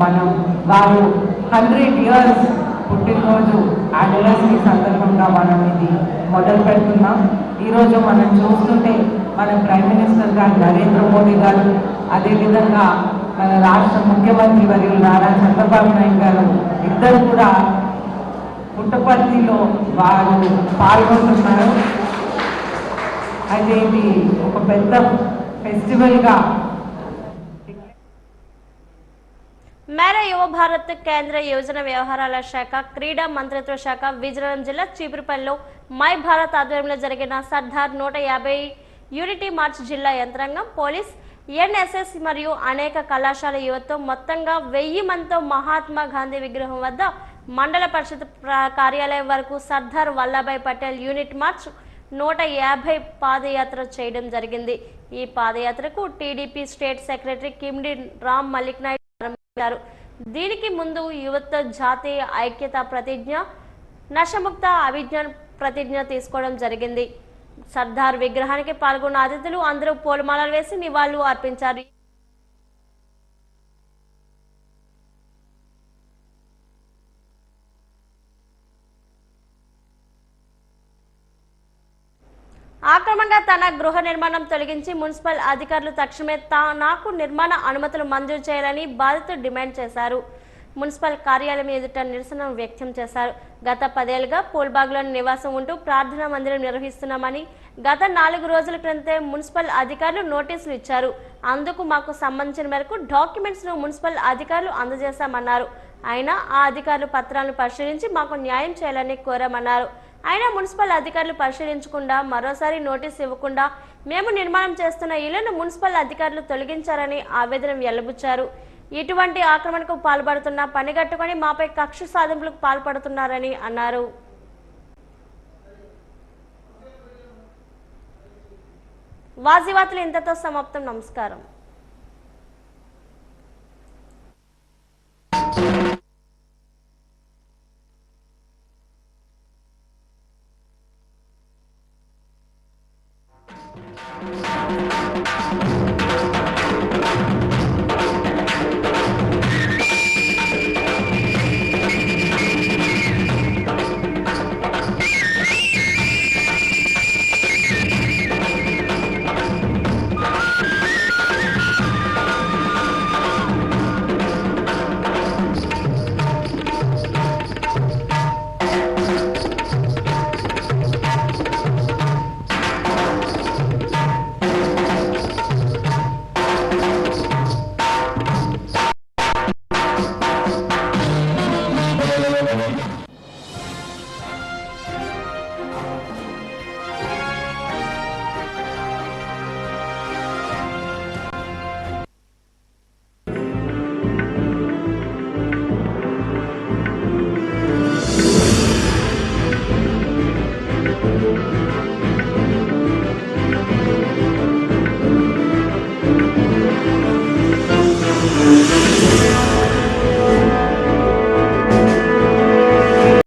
మనం వారు 100 years పుట్టినరోజు యానివర్సరీ సందర్భంగా మనం ఇది మొదలు పెడుతున్నాం. ఈరోజు మనం చూస్తుంటే మన ప్రైమ్ మినిస్టర్ గారు నరేంద్ర మోడీ గారు, అదేవిధంగా మన రాష్ట్ర ముఖ్యమంత్రి వర్యులు నారా చంద్రబాబు నాయుడు గారు ఇద్దరు కూడా పుట్టపర్తిలో వారు పాల్గొంటున్నారు. అయితే ఇది ఒక పెద్ద ఫెస్టివల్గా మేరా యువ భారత్ కేంద్ర యువజన వ్యవహారాల శాఖ, క్రీడా మంత్రిత్వ శాఖ విజయనగరం జిల్లా చీపురుపల్లిలో మై భారత్ ఆధ్వర్యంలో జరిగిన సర్దార్ 150 యూనిటీ మార్చ్ జిల్లా యంత్రాంగం, పోలీస్, ఎన్ఎస్ఎస్ మరియు అనేక కళాశాల యువతతో మొత్తంగా 1000 మందితో మహాత్మా గాంధీ విగ్రహం వద్ద మండల పరిషత్ కార్యాలయం వరకు సర్దార్ వల్లభాయ్ పటేల్ యూనిట్ మార్చ్ 150 పాదయాత్ర చేయడం జరిగింది. ఈ పాదయాత్రకు TDP state secretary Kimidi Ram Mallik Naidu ప్రారంభించారు. దీనికి ముందు యువత జాతీయ ఐక్యత ప్రతిజ్ఞ, నశముక్త అభిజ్ఞాన ప్రతిజ్ఞ తీసుకోవడం జరిగింది. సర్దార్ విగ్రహానికి పాల్గొన్న అతిథులు అందరూ పూలమాలలు వేసి నివాళులు అర్పించారు. ఆక్రమంగా తన గృహ నిర్మాణం తొలగించి మున్సిపల్ అధికారులు తక్షణమే నాకు నిర్మాణ అనుమతులు మంజూరు చేయాలని బాధితులు డిమాండ్ చేశారు. మున్సిపల్ కార్యాలయం ఎదుట నిరసన వ్యక్తం చేశారు. గత 10 ఏళ్లుగా పూల్బాగ్లో నివాసం ఉంటూ ప్రార్థనా మందిరం నిర్వహిస్తున్నామని గత 4 రోజుల క్రితమే మున్సిపల్ అధికారులు నోటీసులు ఇచ్చారు. అందుకు మాకు సంబంధించిన మేరకు డాక్యుమెంట్స్ ను మున్సిపల్ అధికారులు అందజేశామన్నారు. అయినా ఆ అధికారులు పత్రాలను పరిశీలించి మాకు న్యాయం చేయాలని కోరామన్నారు. అయినా మున్సిపల్ అధికారులు పరిశీలించకుండా మరోసారి నోటీసు ఇవ్వకుండా మేము నిర్మాణం చేస్తున్న ఇళ్లను మున్సిపల్ అధికారులు తొలగించారని ఆవేదన వెల్లబుచ్చారు. ఇటువంటి ఆక్రమణకు పాల్పడుతున్న పనిగట్టుకొని మాపై కక్ష సాధింపులకు పాల్పడుతున్నారని అన్నారు. వాజీవార్తలు ఇంతతో సమాప్తం. నమస్కారం.